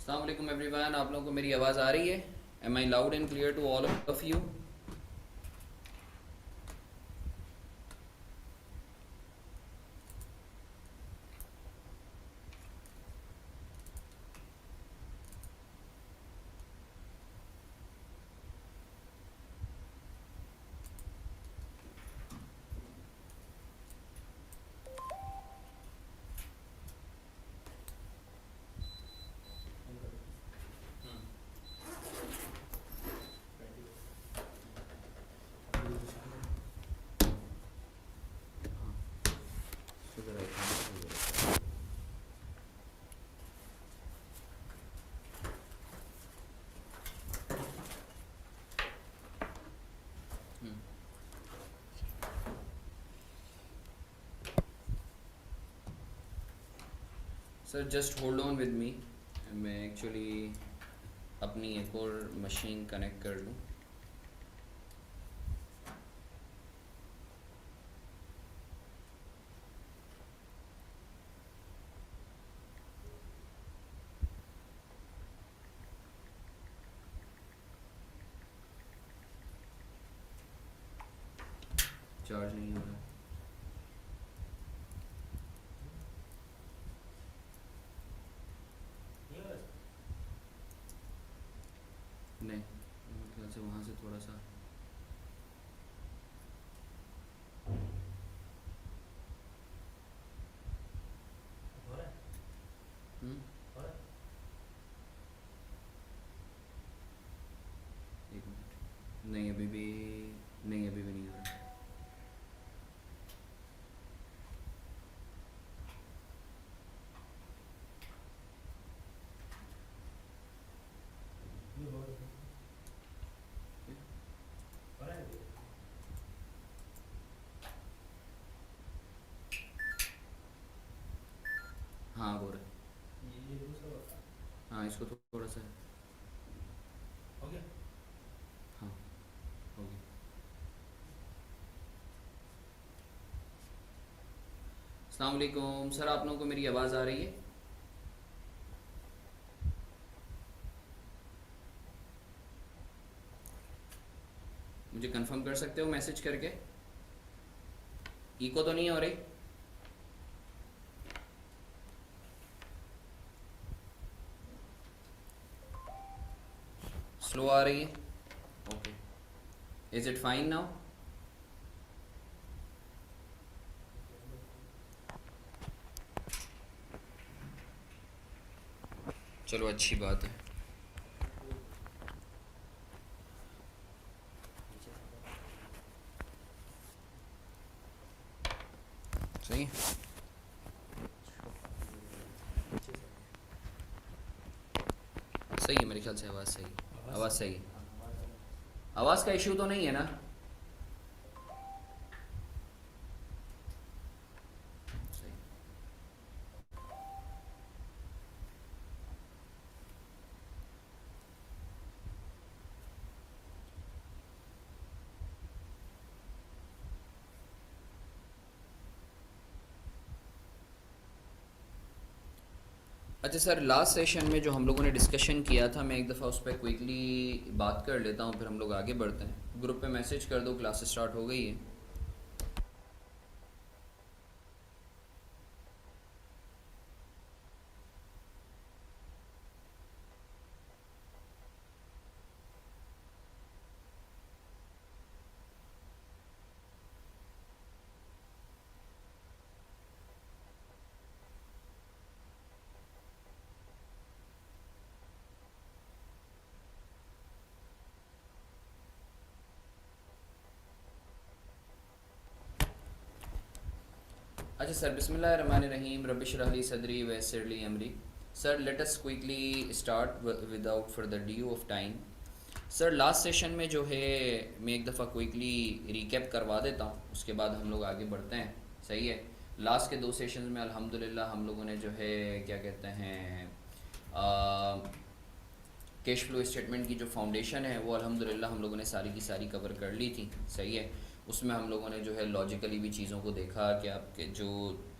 अस्सलाम वालेकुम एवरीवन, आप लोगों को मेरी आवाज़ आ रही है? Am I loud and clear to all of you? Sir just hold on with me. मैं एक्चुअली अपनी एक और मशीन कनेक्ट कर लूँ। चार्ज नहीं हो रहा। नहीं, मेरे ख्याल से वहाँ से थोड़ा सा हम्म, एक मिनट। नहीं अभी भी नहीं, अभी भी नहीं हो रहा। हाँ हो रहा है। हाँ इसको थोड़ा सा। हाँ हो गया। अस्सलाम वालेकुम सर, आप लोगों को मेरी आवाज़ आ रही है? मुझे कंफर्म कर सकते हो मैसेज करके? इको तो नहीं हो रही? स्लो आ रही है? Okay. Is it fine now? चलो अच्छी बात है। सही है। सही है मेरे ख्याल से, आवाज़ सही है। आवाज़ सही है। आवाज़ का इशू तो नहीं है ना? सही। अच्छा सर, लास्ट सेशन में जो हम लोगों ने डिस्कशन किया था, मैं एक दफ़ा उस पर क्विकली बात कर लेता हूँ, फिर हम लोग आगे बढ़ते हैं। ग्रुप पे मैसेज कर दो, क्लास स्टार्ट हो गई है। अच्छा सर, बिस्मिल्लाहिर्रहमानिर्रहीम, रब्बिश रह ली सदरी वयस्सिर ली अमरी। Sir let us quickly start without further due of time. Sir last session में जो है, मैं एक दफ़ा क्विकली रिकैप करवा देता हूँ, उसके बाद हम लोग आगे बढ़ते हैं। सही है। लास्ट के दो सेशन में अल्हम्दुलिल्लाह हम लोगों ने जो है क्या कहते हैं, कैश फ्लो स्टेटमेंट की जो फाउंडेशन है वो अल्हम्दुलिल्लाह हम लोगों ने सारी की सारी कवर कर ली थी। सही है। उसमें हम लोगों ने जो है लॉजिकली भी चीज़ों को देखा कि आपके जो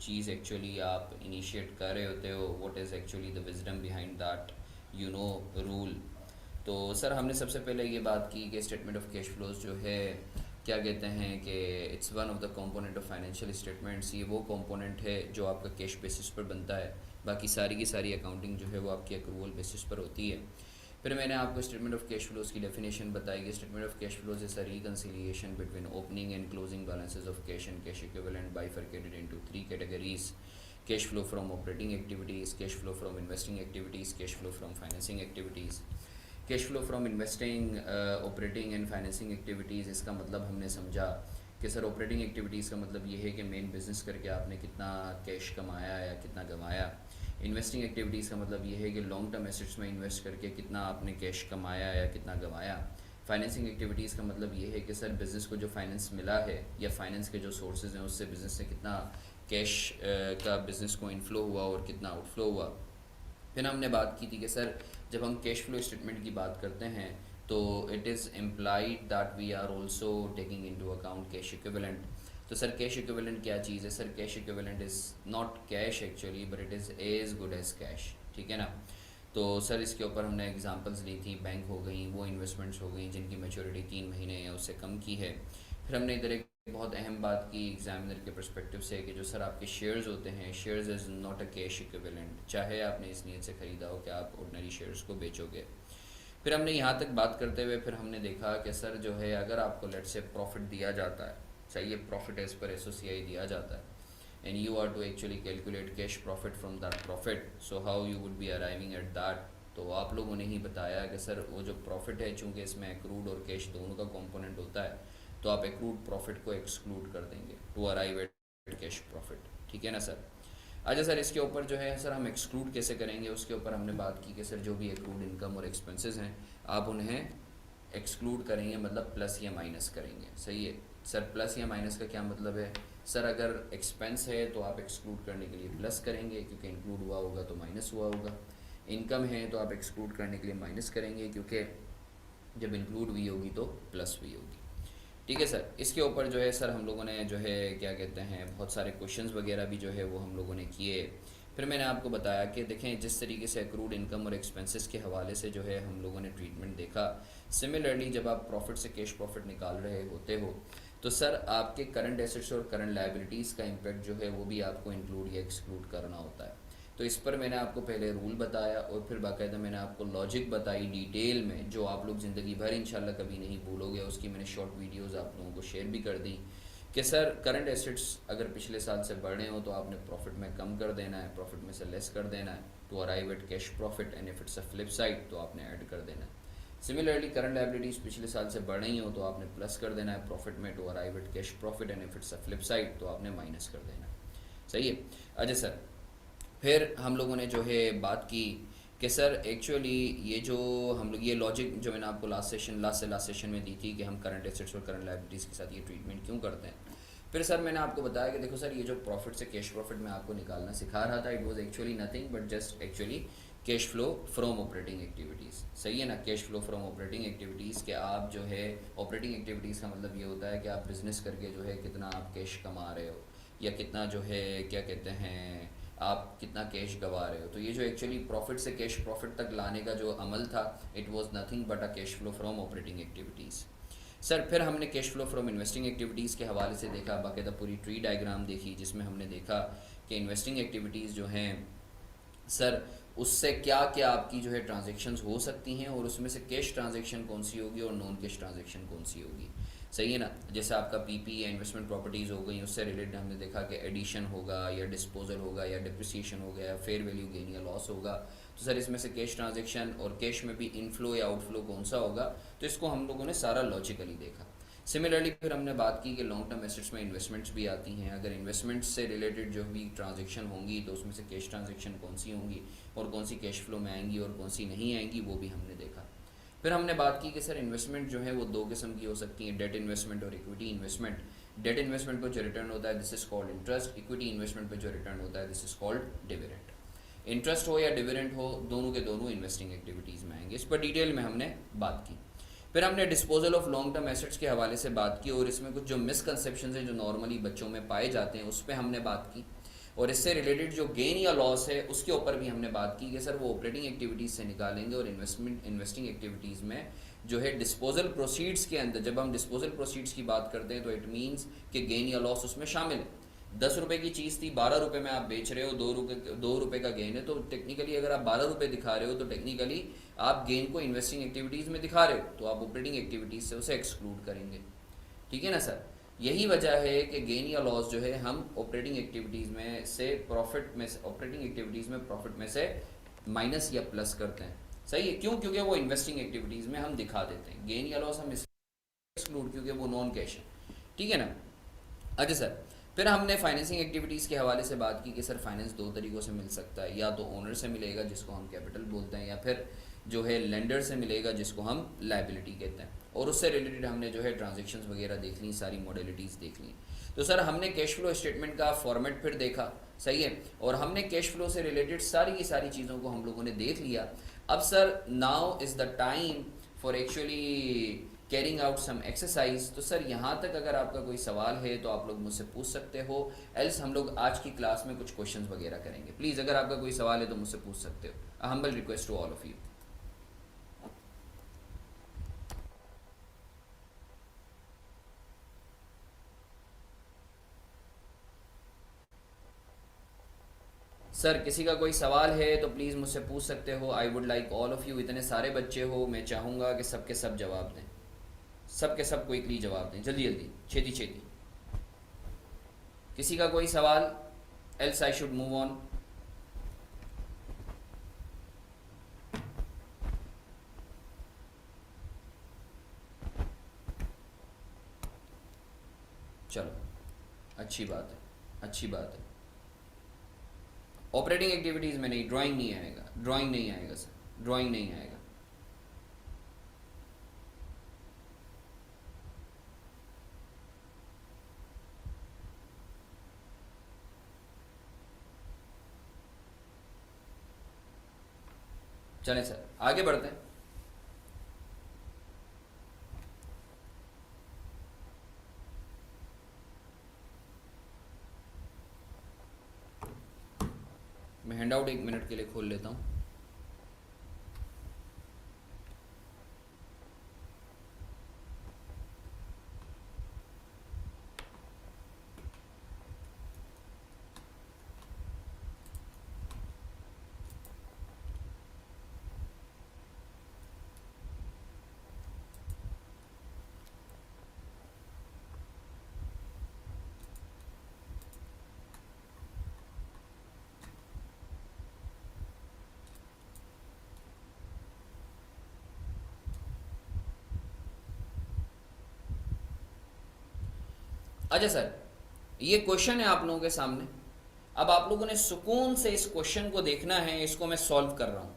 चीज़ एक्चुअली आप इनिशिएट कर रहे होते हो, what is actually the wisdom behind that rule. तो सर हमने सबसे पहले ये बात की कि स्टेटमेंट ऑफ कैश फ्लोज जो है क्या कहते हैं कि it's one of the component of financial statements. ये वो कंपोनेंट है जो आपका कैश बेसिस पर बनता है, बाकी सारी की सारी अकाउंटिंग जो है वो आपकी एक्रूवल बेसिस पर होती है। फिर मैंने आपको स्टेटमेंट ऑफ कैश फ्लोज की डेफिनेशन बताई कि statement of cash flows is a reconciliation between opening and closing balances of cash and cash equivalent bifurcated into 3 categories: cash flow from operating activities, cash flow from investing activities, cash flow from financing activities. Cash flow from investing, operating and financing activities, इसका मतलब हमने समझा कि sir operating activities का मतलब ये है कि मेन बिजनेस करके आपने कितना कैश कमाया या कितना गंवाया। इन्वेस्टिंग एक्टिविटीज़ का मतलब ये है कि लॉन्ग टर्म एसेट्स में इन्वेस्ट करके कितना आपने कैश कमाया या कितना गंवाया। फाइनेंसिंग एक्टिविटीज़ का मतलब ये है कि सर बिज़नेस को जो फाइनेंस मिला है या फाइनेंस के जो सोर्सेज हैं उससे बिज़नेस से कितना कैश का बिज़नेस को इनफ्लो हुआ और कितना आउटफ्लो हुआ। फिर हमने बात की थी कि सर जब हम कैश फ्लो स्टेटमेंट की बात करते हैं तो it is implied that we are also taking into account cash equivalent. तो सर कैश इक्विवेलेंट क्या चीज़ है? Sir cash equivalent is not cash actually, but it is as good as cash, ठीक है ना। तो सर इसके ऊपर हमने एग्जांपल्स ली थी, बैंक हो गई, वो इन्वेस्टमेंट्स हो गई जिनकी मैच्योरिटी 3 महीने या उससे कम की है। फिर हमने इधर एक बहुत अहम बात की एग्जामिनर के पर्सपेक्टिव से कि जो सर आपके शेयर्स होते हैं, shares is not a cash equivalent, चाहे आपने इस नीयत से ख़रीदा हो कि आप ऑर्डिनरी शेयर्स को बेचोगे। फिर हमने यहाँ तक बात करते हुए फिर हमने देखा कि सर जो है अगर आपको लेट से प्रॉफिट दिया जाता है, चाहिए प्रॉफिट एज पर एसोसीआई दिया जाता है, and you are to actually calculate cash profit from that profit, so how you would be arriving at that. तो आप लोगों ने ही बताया कि सर वो जो प्रॉफिट है चूँकि इसमें एक्रूड और कैश दोनों का कॉम्पोनेंट होता है, तो आप एक्रूड प्रॉफिट को एक्सक्लूड कर देंगे to arrive at cash profit, ठीक है ना सर। अच्छा सर इसके ऊपर जो है सर हम एक्सक्लूड कैसे करेंगे, उसके ऊपर हमने बात की कि सर जो भी एक्रूड इनकम और एक्सपेंसेस हैं आप उन्हें एक्सक्लूड करेंगे, मतलब प्लस या माइनस करेंगे, सही है सर। प्लस या माइनस का क्या मतलब है? सर अगर एक्सपेंस है तो आप एक्सक्लूड करने के लिए प्लस करेंगे क्योंकि इंक्लूड हुआ होगा तो माइनस हुआ होगा। इनकम है तो आप एक्सक्लूड करने के लिए माइनस करेंगे क्योंकि जब इंक्लूड हुई होगी तो प्लस हुई होगी, ठीक है सर। इसके ऊपर जो है सर हम लोगों ने जो है क्या कहते हैं बहुत सारे क्वेश्चंस वगैरह भी जो है वो हम लोगों ने किए। फिर मैंने आपको बताया कि देखें जिस तरीके से एक्रूड इनकम और एक्सपेंसेस के हवाले से जो है हम लोगों ने ट्रीटमेंट देखा, सिमिलरली जब आप प्रॉफिट से कैश प्रॉफिट निकाल रहे होते हो तो सर आपके करंट एसेट्स और करंट लायबिलिटीज़ का इम्पैक्ट जो है वो भी आपको इंक्लूड या एक्सक्लूड करना होता है। तो इस पर मैंने आपको पहले रूल बताया और फिर बाकायदा मैंने आपको लॉजिक बताई डिटेल में, जो आप लोग ज़िंदगी भर इंशाल्लाह कभी नहीं भूलोगे। उसकी मैंने शॉर्ट वीडियोस आप लोगों को शेयर भी कर दी कि सर करंट एसेट्स अगर पिछले साल से बढ़ रहे हो तो आपने प्रॉफिट में कम कर देना है, प्रॉफिट में से लेस कर देना है to arrive at cash profit, and if it's a flip side तो आपने ऐड कर देना है। सिमिलरली करंट लायबिलिटीज़ पिछले साल से बढ़ रही हो तो आपने प्लस कर देना है प्रॉफिट में to arrive at cash profit, and if it's a flip side तो आपने माइनस कर देना है, सही है। अच्छा सर फिर हम लोगों ने जो है बात की कि सर एक्चुअली ये जो हम लोग ये लॉजिक जो मैंने आपको लास्ट सेशन में दी थी कि हम करंट एसेट्स और करंट लायबिलिटीज़ के साथ ये ट्रीटमेंट क्यों करते हैं। फिर सर मैंने आपको बताया कि देखो सर ये जो प्रॉफिट से कैश प्रॉफिट में आपको निकालना सिखा रहा था, it was actually nothing but just actually cash flow from operating activities, सही है ना। Cash flow from operating activities के आप जो है ऑपरेटिंग एक्टिविटीज़ का मतलब ये होता है कि आप बिज़नेस करके जो है कितना आप कैश कमा रहे हो या कितना जो है क्या कहते हैं आप कितना कैश गवा रहे हो। तो ये जो एक्चुअली प्रॉफिट से कैश प्रॉफिट तक लाने का जो अमल था, it was nothing but a cash flow from operating activities. Sir फिर हमने cash flow from investing activities के हवाले से देखा, बाकायदा पूरी ट्री डायग्राम देखी जिसमें हमने देखा कि इन्वेस्टिंग एक्टिविटीज़ जो हैं सर उससे क्या क्या आपकी जो है ट्रांजेक्शन्स हो सकती हैं और उसमें से कैश ट्रांजेक्शन कौन सी होगी और नॉन कैश ट्रांजेक्शन कौन सी होगी, सही है ना। जैसे आपका पीपी या इन्वेस्टमेंट प्रॉपर्टीज़ हो गई, उससे रिलेटेड हमने देखा कि एडिशन होगा या डिस्पोजल होगा या डिप्रिसिएशन हो गया या फेयर वैल्यू गेन या लॉस होगा। तो सर इसमें से कैश ट्रांजेक्शन और कैश में भी इनफ्लो या आउटफ्लो कौन सा होगा, तो इसको हम लोगों ने सारा लॉजिकली देखा। सिमिलरली फिर हमने बात की कि लॉन्ग टर्म एसेट्स में इन्वेस्टमेंट्स भी आती हैं, अगर इन्वेस्टमेंट्स से रिलेटेड जो भी ट्रांजेक्शन होंगी तो उसमें से कैश ट्रांजेक्शन कौन सी होंगी और कौन सी कैश फ्लो में आएंगी और कौन सी नहीं आएंगी, वो भी हमने देखा। फिर हमने बात की कि सर इन्वेस्टमेंट जो है वो दो किस्म की हो सकती है, डेट इन्वेस्टमेंट और इक्विटी इन्वेस्टमेंट। डेट इन्वेस्टमेंट पर जो रिटर्न होता है this is called interest, equity investment पर जो रिटर्न होता है this is called dividend. Interest हो या डिविडेंड हो, दोनों के दोनों इन्वेस्टिंग एक्टिविटीज़ में आएंगे, इस पर डिटेल में हमने बात की। फिर हमने disposal of long term assets के हवाले से बात की और इसमें कुछ जो मिसकंसेप्शन हैं जो नॉर्मली बच्चों में पाए जाते हैं उस पर हमने बात की। और इससे रिलेटेड जो गेन या लॉस है उसके ऊपर भी हमने बात की कि सर वो ऑपरेटिंग एक्टिविटीज़ से निकालेंगे, और इन्वेस्टिंग एक्टिविटीज़ में जो है डिस्पोजल प्रोसीड्स के अंदर, जब हम डिस्पोजल प्रोसीड्स की बात करते हैं तो इट मीन्स कि गेन या लॉस उसमें शामिल है। 10 रुपए की चीज़ थी, 12 रुपए में आप बेच रहे हो, 2 रुपए का गेन है, तो टेक्निकली अगर आप 12 रुपए दिखा रहे हो तो टेक्निकली आप गेन को इन्वेस्टिंग एक्टिविटीज़ में दिखा रहे हो, तो आप ऑपरेटिंग एक्टिविटीज़ से उसे एक्सक्लूड करेंगे। ठीक है ना सर? यही वजह है कि गेन या लॉस जो है हम ऑपरेटिंग एक्टिविटीज़ में से प्रॉफिट में से, ऑपरेटिंग एक्टिविटीज़ में प्रॉफिट में से माइनस या प्लस करते हैं। सही है, क्यों? क्योंकि वो इन्वेस्टिंग एक्टिविटीज़ में हम दिखा देते हैं। गेन या लॉस हम एक्सक्लूड, क्योंकि वो नॉन कैश है। ठीक है ना? अच्छा सर, फिर हमने फाइनेंसिंग एक्टिविटीज़ के हवाले से बात की कि सर फाइनेंस दो तरीक़ों से मिल सकता है, या तो ओनर से मिलेगा जिसको हम कैपिटल बोलते हैं, या फिर जो है लेंडर से मिलेगा जिसको हम लाइबिलिटी कहते हैं। और उससे रिलेटेड हमने जो है ट्रांजेक्शन्स वगैरह देख ली, सारी मॉडलिटीज़ देख ली। तो सर हमने कैश फ्लो स्टेटमेंट का फॉर्मेट फिर देखा, सही है, और हमने कैश फ्लो से रिलेटेड सारी की सारी चीज़ों को हम लोगों ने देख लिया। अब sir now is the time for actually carrying out some exercise. तो सर यहाँ तक अगर आपका कोई सवाल है तो आप लोग मुझसे पूछ सकते हो, एल्स हम लोग आज की क्लास में कुछ क्वेश्चंस वगैरह करेंगे। प्लीज़ अगर आपका कोई सवाल है तो मुझसे पूछ सकते हो। A humble request to all of you. Sir किसी का कोई सवाल है तो प्लीज़ मुझसे पूछ सकते हो। I would like all of you, इतने सारे बच्चे हो, मैं चाहूँगा कि सब के सब जवाब दें, सब के सब क्विकली जवाब दें, जल्दी जल्दी, छेती छेती। किसी का कोई सवाल? Else I should move on. चलो, अच्छी बात है, अच्छी बात है। ऑपरेटिंग एक्टिविटीज़ में नहीं, ड्राइंग नहीं आएगा, ड्राइंग नहीं आएगा सर, ड्राइंग नहीं आएगा। चलें सर, आगे बढ़ते हैं। मैं हैंडआउट 1 मिनट के लिए खोल लेता हूँ। अच्छा सर, ये क्वेश्चन है आप लोगों के सामने। अब आप लोगों ने सुकून से इस क्वेश्चन को देखना है, इसको मैं सॉल्व कर रहा हूँ।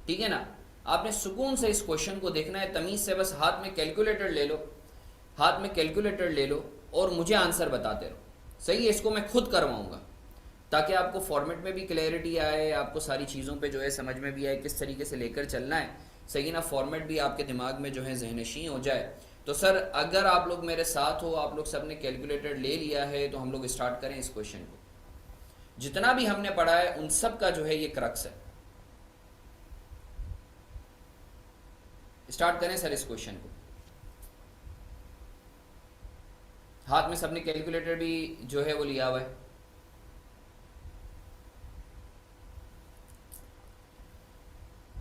ठीक है ना? आपने सुकून से इस क्वेश्चन को देखना है, तमीज़ से बस हाथ में कैलकुलेटर ले लो, हाथ में कैलकुलेटर ले लो और मुझे आंसर बताते रहो। सही है, इसको मैं खुद करवाऊँगा ताकि आपको फॉर्मेट में भी क्लैरिटी आए, आपको सारी चीज़ों पे जो है समझ में भी आए किस तरीके से लेकर चलना है। सही ना? फॉर्मेट भी आपके दिमाग में जो है ज़हनशीं हो जाए। तो सर अगर आप लोग मेरे साथ हो, आप लोग सब ने कैलकुलेटर ले लिया है, तो हम लोग स्टार्ट करें इस क्वेश्चन को। जितना भी हमने पढ़ा है उन सब का जो है ये क्रक्स है। स्टार्ट करें सर इस क्वेश्चन को। हाथ में सबने कैलकुलेटर भी जो है वो लिया हुआ है।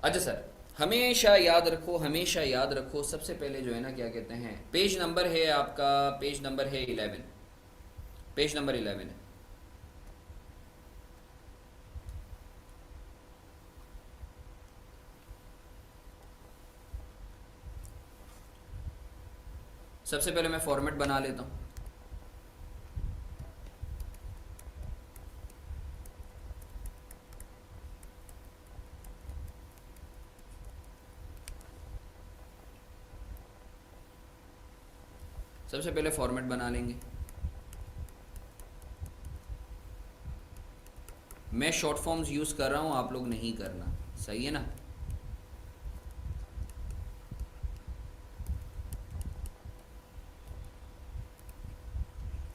अच्छा सर, हमेशा याद रखो, हमेशा याद रखो, सबसे पहले जो है ना क्या कहते हैं, पेज नंबर है आपका, पेज नंबर है 11, पेज नंबर 11 है। सबसे पहले मैं फॉर्मेट बना लेता हूँ। सबसे पहले फॉर्मेट बना लेंगे। मैं शॉर्ट फॉर्म्स यूज़ कर रहा हूँ, आप लोग नहीं करना। सही है ना?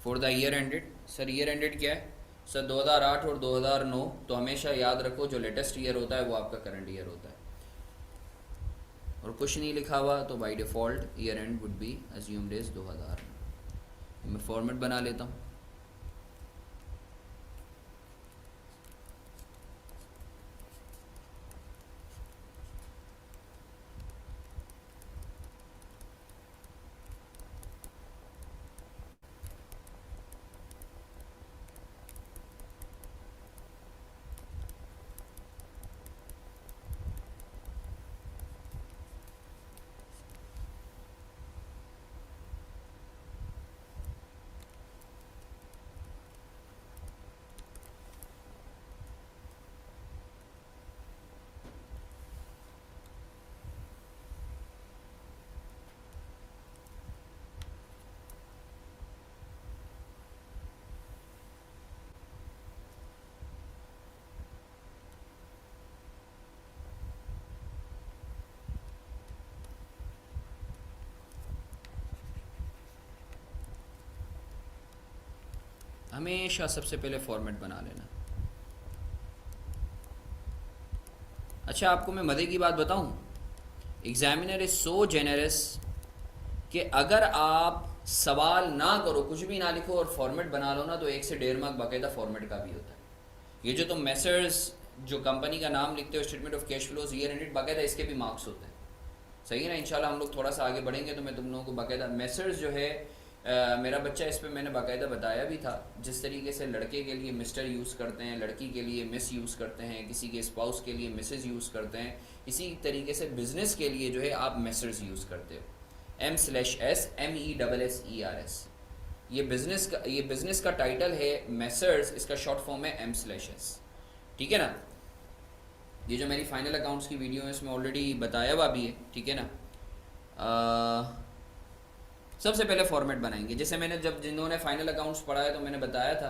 For the year ended, sir year ended क्या है? सर 2008 और 2009, तो हमेशा याद रखो जो लेटेस्ट ईयर होता है वो आपका करंट ईयर होता है, और कुछ नहीं लिखा हुआ तो by default year end would be assumed as 2000। मैं फॉर्मेट बना लेता हूँ। हमेशा सबसे पहले फॉर्मेट बना लेना। अच्छा, आपको मैं मज़े की बात बताऊं, एग्जामिनर इज़ सो जेनरस कि अगर आप सवाल ना करो, कुछ भी ना लिखो और फॉर्मेट बना लो ना, तो 1 से 1.5 मार्क बाकायदा फॉर्मेट का भी होता है। ये जो तुम मैसर्स जो कंपनी का नाम लिखते हो, statement of cash flows year ended, बाकायदा इसके भी मार्क्स होते हैं। सही है ना। इंशाल्लाह हम लोग थोड़ा सा आगे बढ़ेंगे तो मैं तुम लोगों को बाकायदा मैसर्स जो है, मेरा बच्चा इस पे मैंने बाकायदा बताया भी था, जिस तरीके से लड़के के लिए मिस्टर यूज़ करते हैं, लड़की के लिए मिस यूज़ करते हैं, किसी के स्पाउस के लिए मिसेज यूज़ करते हैं, इसी तरीके से बिज़नेस के लिए जो है आप मैसर्स यूज़ करते हो, M/S MESSERS। ये बिज़नेस का टाइटल है मैसर्स, इसका शॉर्ट फॉर्म है M/S। ठीक है ना। ये जो मेरी फाइनल अकाउंट्स की वीडियो है इसमें ऑलरेडी बताया हुआ भी है। ठीक है ना। सबसे पहले फॉर्मेट बनाएंगे। जैसे मैंने जब जिन्होंने फाइनल अकाउंट्स पढ़ा है तो मैंने बताया था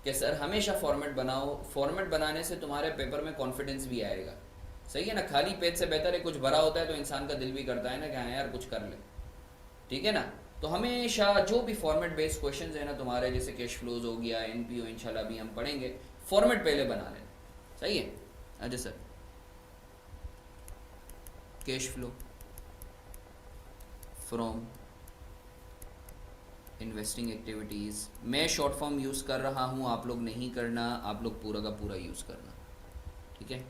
कि सर हमेशा फॉर्मेट बनाओ, फॉर्मेट बनाने से तुम्हारे पेपर में कॉन्फिडेंस भी आएगा। सही है ना। खाली पेज से बेहतर है कुछ भरा होता है तो इंसान का दिल भी करता है ना कि हाँ यार कुछ कर ले। ठीक है ना। तो हमेशा जो भी फॉर्मेट बेस्ड क्वेश्चन है ना तुम्हारे, जैसे कैश फ्लोज हो गया, NPO इंशाल्लाह भी हम पढ़ेंगे, फॉर्मेट पहले बना लेना। सही है। अच्छा sir, cash flow from investing activities, मैं शॉर्ट फॉर्म यूज़ कर रहा हूँ, आप लोग नहीं करना, आप लोग पूरा का पूरा यूज़ करना। ठीक है।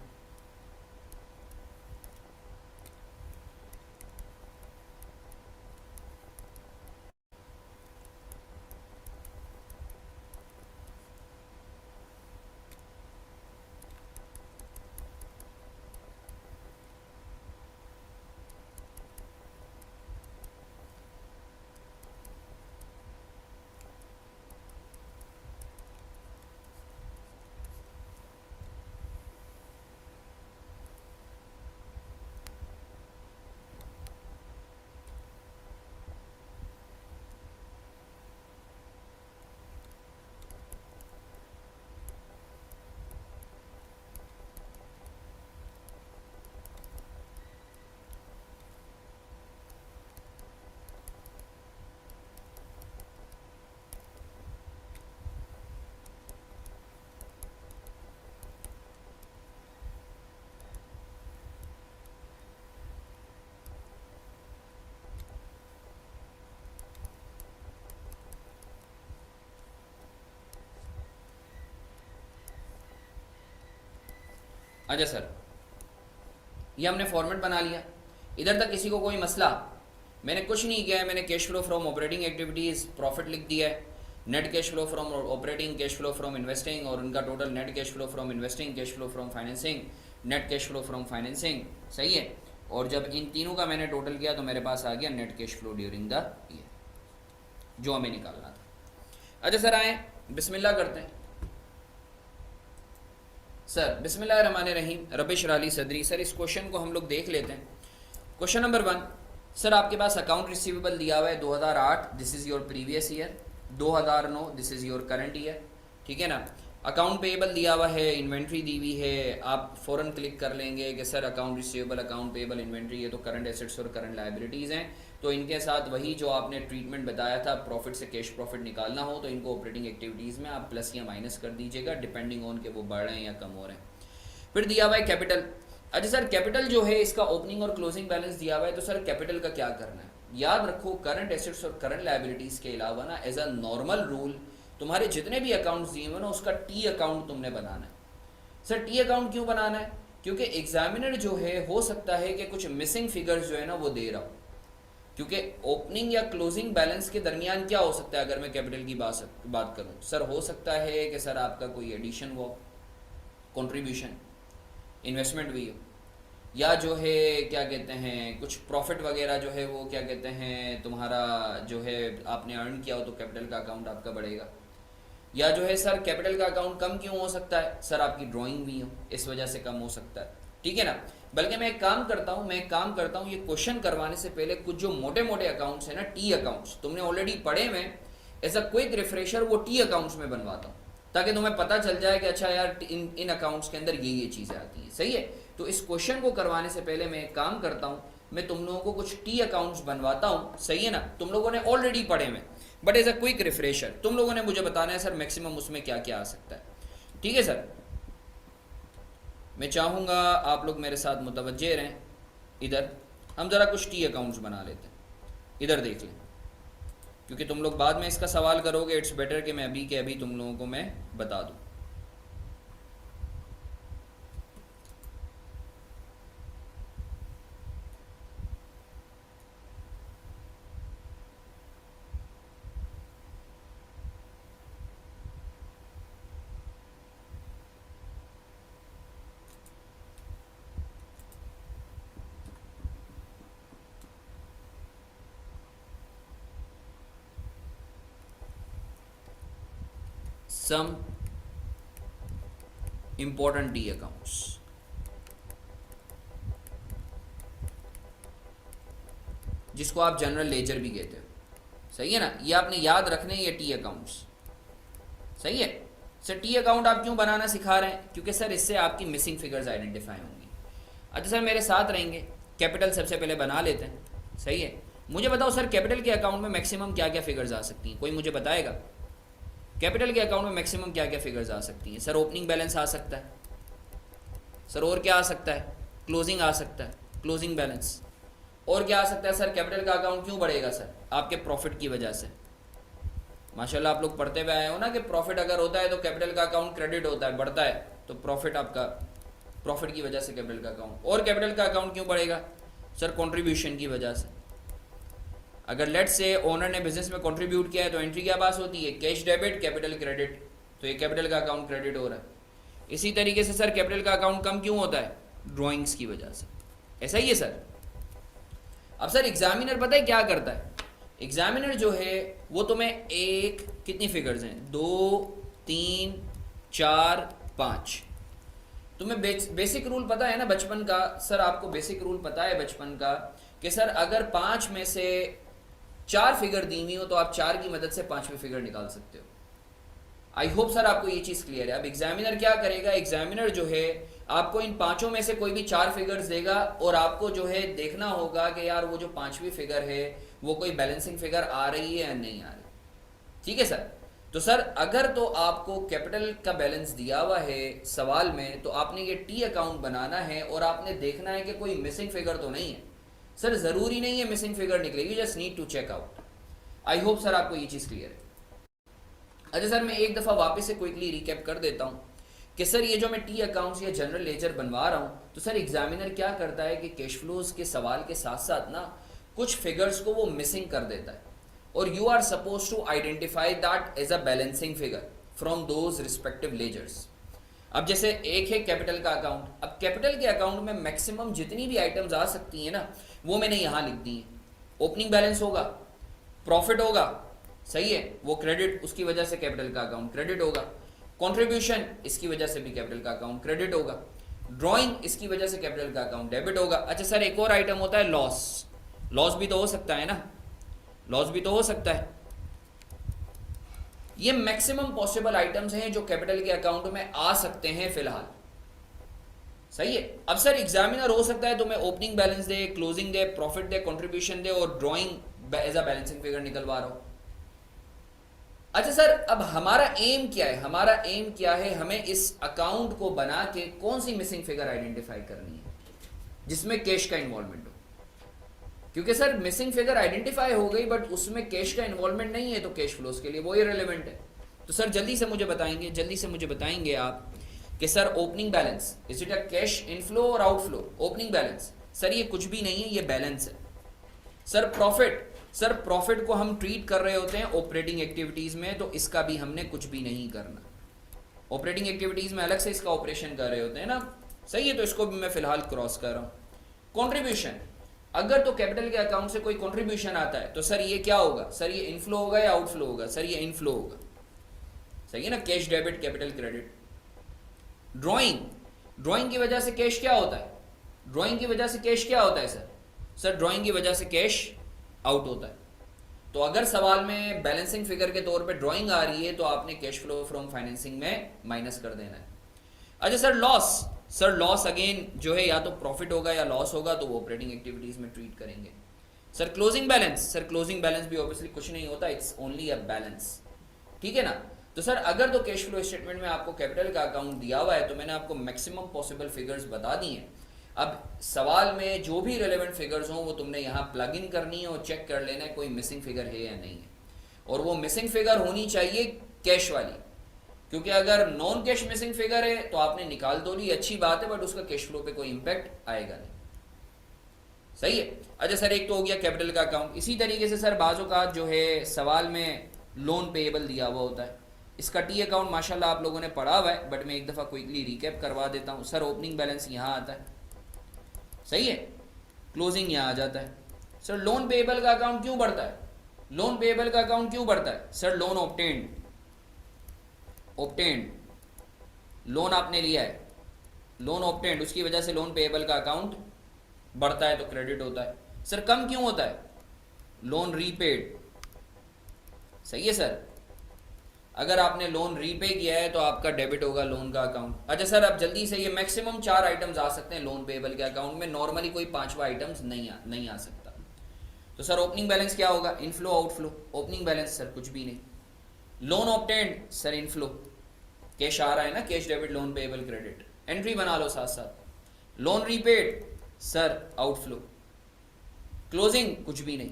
अच्छा सर, ये हमने फॉर्मेट बना लिया। इधर तक किसी को कोई मसला? मैंने कुछ नहीं किया है, मैंने cash flow from operating activities profit लिख दिया है, net cash flow from operating, cash flow from investing, और उनका total net cash flow from investing, cash flow from financing, net cash flow from financing. सही है। और जब इन तीनों का मैंने टोटल किया तो मेरे पास आ गया net cash flow during the year, जो हमें निकालना था। अच्छा सर, आए बिस्मिल्लाह करते हैं। सर बिस्मिल्लाहिर्रहमानिर्रहीम, रब्बि इश्रह ली सदरी। सर इस क्वेश्चन को हम लोग देख लेते हैं। क्वेश्चन नंबर 1, सर आपके पास अकाउंट रिसीवेबल दिया हुआ है 2008, this is your previous year, 2009 this is your current year. ठीक है ना। अकाउंट पेएबल दिया हुआ है, इन्वेंट्री दी हुई है, आप फ़ौरन क्लिक कर लेंगे कि sir account receivable, account payable, inventory, ये तो करंट एसेट्स और करंट लायबिलिटीज़ हैं। तो इनके साथ वही जो आपने ट्रीटमेंट बताया था, प्रॉफिट से कैश प्रॉफिट निकालना हो तो इनको ऑपरेटिंग एक्टिविटीज़ में आप प्लस या माइनस कर दीजिएगा, डिपेंडिंग ऑन के वो बढ़ रहे हैं या कम हो रहे हैं। फिर दिया हुआ है कैपिटल। अच्छा सर, कैपिटल जो है इसका ओपनिंग और क्लोजिंग बैलेंस दिया हुआ है, तो सर कैपिटल का क्या करना है? याद रखो, करंट एसेट्स और करंट लायबिलिटीज़ के अलावा ना, एज अ नॉर्मल रूल, तुम्हारे जितने भी अकाउंट्स दिए हुए ना, उसका टी अकाउंट तुमने बनाना है। सर टी अकाउंट क्यों बनाना है? क्योंकि एग्जामिनर जो है, हो सकता है कि कुछ मिसिंग फिगर्स जो है ना वो दे रहा हो, क्योंकि ओपनिंग या क्लोजिंग बैलेंस के दरमियान क्या हो सकता है? अगर मैं कैपिटल की बात करूं, सर हो सकता है कि सर आपका कोई एडिशन हो, कंट्रीब्यूशन, इन्वेस्टमेंट भी हो, या जो है क्या कहते हैं कुछ प्रॉफिट वगैरह जो है वो क्या कहते हैं तुम्हारा जो है आपने अर्न किया हो, तो कैपिटल का अकाउंट आपका बढ़ेगा। या जो है सर कैपिटल का अकाउंट कम क्यों हो सकता है? सर आपकी ड्राइंग भी हो, इस वजह से कम हो सकता है, ठीक है ना। बल्कि मैं एक काम करता हूँ, ये क्वेश्चन करवाने से पहले कुछ जो मोटे मोटे अकाउंट्स है ना, टी अकाउंट्स तुमने ऑलरेडी पढ़े में, एज अ क्विक रिफ्रेशर वो टी अकाउंट्स में बनवाता हूँ, ताकि तुम्हें पता चल जाए कि अच्छा यार इन अकाउंट्स के अंदर ये चीज़ें आती हैं, सही है। तो इस क्वेश्चन को करवाने से पहले मैं एक काम करता हूँ, मैं तुम लोगों को कुछ टी अकाउंट्स बनवाता हूँ, सही है ना। तुम लोगों ने ऑलरेडी पढ़े में, but as a quick refresher तुम लोगों ने मुझे बताना है सर मैक्सिमम उसमें क्या क्या आ सकता है, ठीक है सर। मैं चाहूँगा आप लोग मेरे साथ मुतवज्जे रहें। इधर हम ज़रा कुछ टी अकाउंट्स बना लेते हैं, इधर देख लें, क्योंकि तुम लोग बाद में इसका सवाल करोगे, इट्स बेटर कि मैं अभी के अभी तुम लोगों को मैं बता दूँ। सम इंपॉर्टेंट टी अकाउंट्स, जिसको आप जनरल लेजर भी कहते हो, सही है ना। ये आपने याद रखने, ये टी अकाउंट्स, सही है सर। टी अकाउंट आप क्यों बनाना सिखा रहे हैं? क्योंकि सर इससे आपकी मिसिंग फिगर्स आइडेंटिफाई होंगी। अच्छा सर मेरे साथ रहेंगे, कैपिटल सबसे पहले बना लेते हैं, सही है। मुझे बताओ सर कैपिटल के अकाउंट में मैक्सिमम क्या क्या फिगर्स आ सकती हैं? कोई मुझे बताएगा कैपिटल के अकाउंट में मैक्सिमम क्या क्या फिगर्स आ सकती हैं? सर ओपनिंग बैलेंस आ सकता है सर, और क्या आ सकता है? क्लोजिंग आ सकता है, क्लोजिंग बैलेंस। और क्या आ सकता है सर? कैपिटल का अकाउंट क्यों बढ़ेगा सर? आपके प्रॉफिट की वजह से। माशाल्लाह आप लोग पढ़ते हुए आए हो ना कि प्रॉफिट अगर होता है तो कैपिटल का अकाउंट क्रेडिट होता है, बढ़ता है, तो प्रॉफिट आपका, प्रॉफिट की वजह से कैपिटल का अकाउंट। और कैपिटल का अकाउंट क्यों बढ़ेगा सर? कंट्रीब्यूशन की वजह से। अगर लेट से ओनर ने बिजनेस में कंट्रीब्यूट किया है तो एंट्री क्या पास होती है? कैश डेबिट, कैपिटल क्रेडिट, तो ये कैपिटल का अकाउंट क्रेडिट हो रहा है। इसी तरीके से सर कैपिटल का अकाउंट कम क्यों होता है? ड्रॉइंग्स की वजह से, ऐसा ही है सर। अब सर एग्जामिनर पता है क्या करता है? एग्जामिनर जो है वो तुम्हें एक, कितनी फिगर्स हैं, 2 3 4 5, तुम्हें बेसिक रूल पता है ना बचपन का? सर आपको बेसिक रूल पता है बचपन का कि सर अगर 5 में से 4 फिगर दी हुई हो तो आप 4 की मदद से 5वीं फिगर निकाल सकते हो। आई होप सर आपको ये चीज़ क्लियर है। अब एग्जामिनर क्या करेगा? एग्जामिनर जो है आपको इन 5 में से कोई भी 4 फिगर्स देगा और आपको जो है देखना होगा कि यार वो जो 5वीं फिगर है वो कोई बैलेंसिंग फिगर आ रही है या नहीं आ रही, ठीक है सर। तो सर अगर तो आपको कैपिटल का बैलेंस दिया हुआ है सवाल में, तो आपने ये टी अकाउंट बनाना है और आपने देखना है कि कोई मिसिंग फिगर तो नहीं है। सर ज़रूरी नहीं है मिसिंग फिगर निकलेगी, just need to check out. I hope sir आपको ये चीज़ क्लियर है। अच्छा सर मैं एक दफ़ा वापस से क्विकली रिकैप कर देता हूँ कि सर ये जो मैं टी अकाउंट्स या जनरल लेजर बनवा रहा हूँ, तो सर एग्जामिनर क्या करता है कि कैश फ्लोज के सवाल के साथ साथ ना कुछ फिगर्स को वो मिसिंग कर देता है, और you are suppose to identify that as a balancing figure from those respective ledgers. अब जैसे एक है कैपिटल का अकाउंट, अब कैपिटल के अकाउंट में मैक्सिमम जितनी भी आइटम्स आ सकती हैं ना वो मैंने यहाँ लिख दी है। ओपनिंग बैलेंस होगा, प्रॉफिट होगा, सही है, वो क्रेडिट, उसकी वजह से कैपिटल का अकाउंट क्रेडिट होगा। कंट्रीब्यूशन, इसकी वजह से भी कैपिटल का अकाउंट क्रेडिट होगा। ड्राइंग, इसकी वजह से कैपिटल का अकाउंट डेबिट होगा। अच्छा सर एक और आइटम होता है लॉस, लॉस भी तो हो सकता है ना, लॉस भी तो हो सकता है। ये मैक्सिमम पॉसिबल आइटम्स हैं जो कैपिटल के अकाउंट में आ सकते हैं फिलहाल। सही है। अब सर एग्जामिनर हो सकता है तो मैं ओपनिंग बैलेंस दे, क्लोजिंग दे, प्रॉफिट दे, कंट्रीब्यूशन दे और drawing as a balancing figure निकलवा रहा हूं। अच्छा सर, अब हमारा एम क्या है? हमारा एम क्या है? हमें इस अकाउंट को बना के कौन सी मिसिंग फिगर आइडेंटिफाई करनी है जिसमें कैश का इन्वॉल्वमेंट हो। क्योंकि सर मिसिंग फिगर आइडेंटिफाई हो गई बट उसमें कैश का इन्वॉल्वमेंट नहीं है तो कैश फ्लोज के लिए वो इररिलेवेंट है। तो सर जल्दी से मुझे बताएंगे आप कि sir opening balance is it a cash inflow और आउटफ्लो? ओपनिंग बैलेंस सर ये कुछ भी नहीं है, ये बैलेंस है। सर प्रॉफिट को हम ट्रीट कर रहे होते हैं ऑपरेटिंग एक्टिविटीज में, तो इसका भी हमने कुछ भी नहीं करना। ऑपरेटिंग एक्टिविटीज में अलग से इसका ऑपरेशन कर रहे होते हैं ना, सही है, तो इसको भी मैं फिलहाल क्रॉस कर रहा हूं। कंट्रीब्यूशन, अगर तो कैपिटल के अकाउंट से कोई कंट्रीब्यूशन आता है तो सर ये क्या होगा? सर ये इनफ्लो होगा या आउटफ्लो होगा? सर ये इनफ्लो होगा, सही है ना, cash debit capital credit. Drawing की वजह से कैश क्या होता है? ड्राइंग की वजह से कैश क्या होता है सर ड्राइंग की वजह से कैश आउट होता है। तो अगर सवाल में बैलेंसिंग फिगर के तौर पे ड्राइंग आ रही है तो आपने कैश फ्लो फ्रॉम फाइनेंसिंग में माइनस कर देना है। अच्छा सर लॉस अगेन जो है या तो प्रॉफिट होगा या लॉस होगा, तो वो ऑपरेटिंग एक्टिविटीज में ट्रीट करेंगे। सर क्लोजिंग बैलेंस भी ऑब्वियसली कुछ नहीं होता, इट्स ओनली अ बैलेंस, ठीक है ना। तो सर अगर तो कैश फ्लो स्टेटमेंट में आपको कैपिटल का अकाउंट दिया हुआ है तो मैंने आपको मैक्सिमम पॉसिबल फिगर्स बता दी हैं। अब सवाल में जो भी रेलेवेंट फिगर्स हों वो तुमने यहाँ प्लग इन करनी है और चेक कर लेना है कोई मिसिंग फिगर है या नहीं है। और वो मिसिंग फिगर होनी चाहिए कैश वाली, क्योंकि अगर नॉन कैश मिसिंग फिगर है तो आपने निकाल तो ली, अच्छी बात है, बट उसका कैश फ्लो पे कोई इंपैक्ट आएगा नहीं, सही है। अच्छा सर एक तो हो गया कैपिटल का अकाउंट। इसी तरीके से सर बाजों का जो है सवाल में लोन पेएबल दिया हुआ होता है, इसका टी अकाउंट माशाल्लाह आप लोगों ने पढ़ा हुआ है, बट मैं एक दफ़ा क्विकली रिकैप करवा देता हूँ। सर ओपनिंग बैलेंस यहाँ आता है, सही है, क्लोजिंग यहाँ आ जाता है। सर लोन पेएबल का अकाउंट क्यों बढ़ता है? लोन पेएबल का अकाउंट क्यों बढ़ता है? सर लोन ऑब्टेन्ड लोन आपने लिया है, लोन ऑब्टेन्ड, उसकी वजह से लोन पेएबल का अकाउंट बढ़ता है तो क्रेडिट होता है। सर कम क्यों होता है? लोन रीपेड, सही है सर, अगर आपने लोन रीपे किया है तो आपका डेबिट होगा लोन का अकाउंट। अच्छा सर अब जल्दी से, ये मैक्सिमम 4 आइटम्स आ सकते हैं लोन पेएबल के अकाउंट में, नॉर्मली कोई 5वां आइटम्स नहीं आ सकता। तो सर ओपनिंग बैलेंस क्या होगा? Inflow outflow. Opening balance sir कुछ भी नहीं। Loan obtained sir inflow, cash आ रहा है ना, cash debit loan payable credit, entry बना लो साथ साथ। Loan repaid sir outflow. Closing कुछ भी नहीं।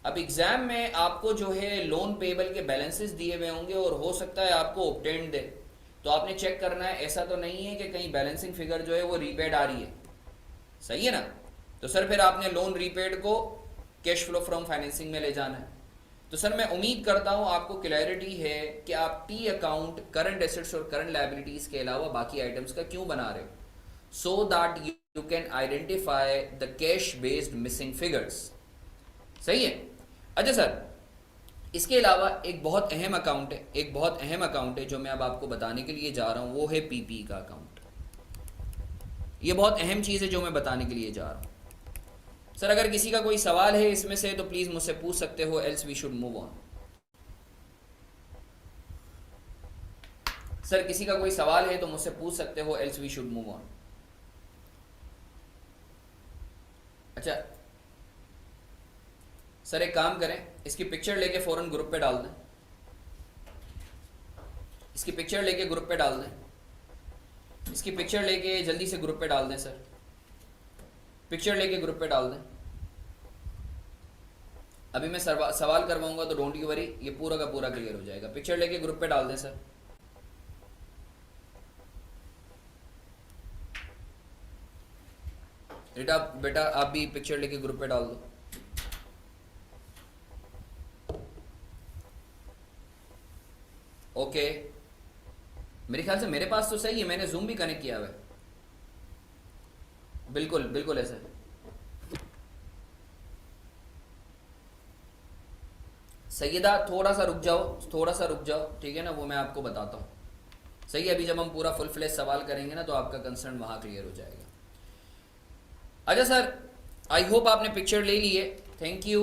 अब एग्जाम में आपको जो है लोन पेएबल के बैलेंसेस दिए हुए होंगे और हो सकता है आपको ऑब्टेन्ड दे, तो आपने चेक करना है ऐसा तो नहीं है कि कहीं बैलेंसिंग फिगर जो है वो रीपेड आ रही है, सही है ना। तो सर फिर आपने लोन रीपेड को कैश फ्लो फ्रॉम फाइनेंसिंग में ले जाना है। तो सर मैं उम्मीद करता हूं आपको क्लैरिटी है कि आप टी अकाउंट करंट एसेट्स और करंट लायबिलिटीज के अलावा बाकी आइटम्स का क्यों बना रहे हो, so that you can identify the cash based missing figures, सही है। अच्छा सर इसके अलावा एक बहुत अहम अकाउंट है जो मैं अब आपको बताने के लिए जा रहा हूं, वो है पीपी का अकाउंट। ये बहुत अहम चीज़ है जो मैं बताने के लिए जा रहा हूं। सर अगर किसी का कोई सवाल है इसमें से तो प्लीज़ मुझसे पूछ सकते हो, else we should move on. Sir किसी का कोई सवाल है तो मुझसे पूछ सकते हो, else we should move on. अच्छा सर एक काम करें, इसकी पिक्चर लेके फौरन ग्रुप पे डाल दें, इसकी पिक्चर लेके ग्रुप पे डाल दें, इसकी पिक्चर लेके जल्दी से ग्रुप पे डाल दें सर, पिक्चर लेके ग्रुप पे डाल दें। अभी मैं सवाल करवाऊंगा तो डोंट यू वरी, ये पूरा का पूरा क्लियर हो जाएगा। पिक्चर लेके ग्रुप पे डाल दें सर। बेटा आप भी पिक्चर लेके ग्रुप पे डाल दो। ओके मेरे ख्याल से मेरे पास तो सही है, मैंने जूम भी कनेक्ट किया हुआ है। बिल्कुल ऐसा है। सैयदा थोड़ा सा रुक जाओ, ठीक है ना, वो मैं आपको बताता हूँ। सही है, अभी जब हम पूरा फुल फ्लेश सवाल करेंगे ना तो आपका कंसर्न वहाँ क्लियर हो जाएगा। अच्छा सर आई होप आपने पिक्चर ले ली है, thank you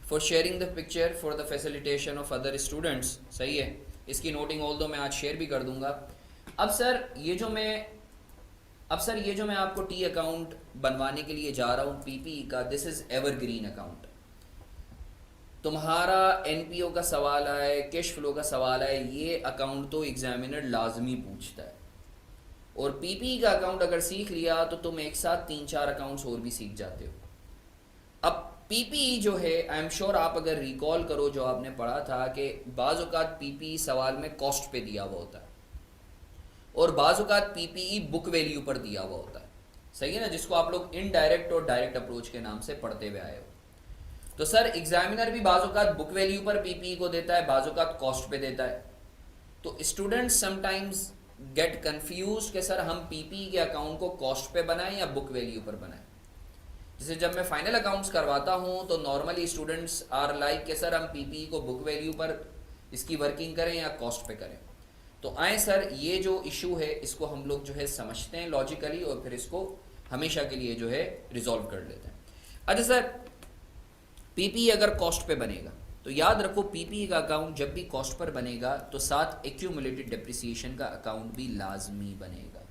for sharing the picture for the facilitation of other students. सही है, इसकी नोटिंग ऑल दो मैं आज शेयर भी कर दूंगा। अब सर ये जो मैं आपको टी अकाउंट बनवाने के लिए जा रहा हूँ पीपीई का, दिस इज एवरग्रीन अकाउंट। तुम्हारा एनपीओ का सवाल आए, कैश फ्लो का सवाल आए, ये अकाउंट तो एग्जामिनर लाजमी पूछता है। और पीपीई का अकाउंट अगर सीख लिया तो तुम एक साथ 3-4 अकाउंट्स और भी सीख जाते हो। अब पीपीई जो है, आई एम श्योर आप अगर रिकॉल करो जो आपने पढ़ा था कि बाज़ औक़ात पीपीई सवाल में कॉस्ट पे दिया हुआ होता है और बाज़ औक़ात पीपीई बुक वैल्यू पर दिया हुआ होता है। सही है ना, जिसको आप लोग इनडायरेक्ट और डायरेक्ट अप्रोच के नाम से पढ़ते हुए आए हो। तो सर एग्जामिनर भी बाज़ औक़ात बुक वैल्यू पर पीपीई को देता है, बाज़ औक़ात कॉस्ट पे देता है। तो स्टूडेंट्स समटाइम्स गेट कंफ्यूज कि सर हम पीपीई के अकाउंट को कॉस्ट पे बनाएं या बुक वैल्यू पर बनाएं। जैसे जब मैं फाइनल अकाउंट्स करवाता हूं तो नॉर्मली स्टूडेंट्स आर लाइक कि सर हम पीपीई को बुक वैल्यू पर इसकी वर्किंग करें या कॉस्ट पे करें। तो आए सर ये जो इशू है इसको हम लोग जो है समझते हैं लॉजिकली और फिर इसको हमेशा के लिए जो है रिजॉल्व कर लेते हैं। अच्छा सर, पीपीई अगर कॉस्ट पे बनेगा तो याद रखो पीपीई का अकाउंट जब भी कॉस्ट पर बनेगा तो साथ एक्यूमुलेटेड डेप्रिसिएशन का अकाउंट भी लाजमी बनेगा।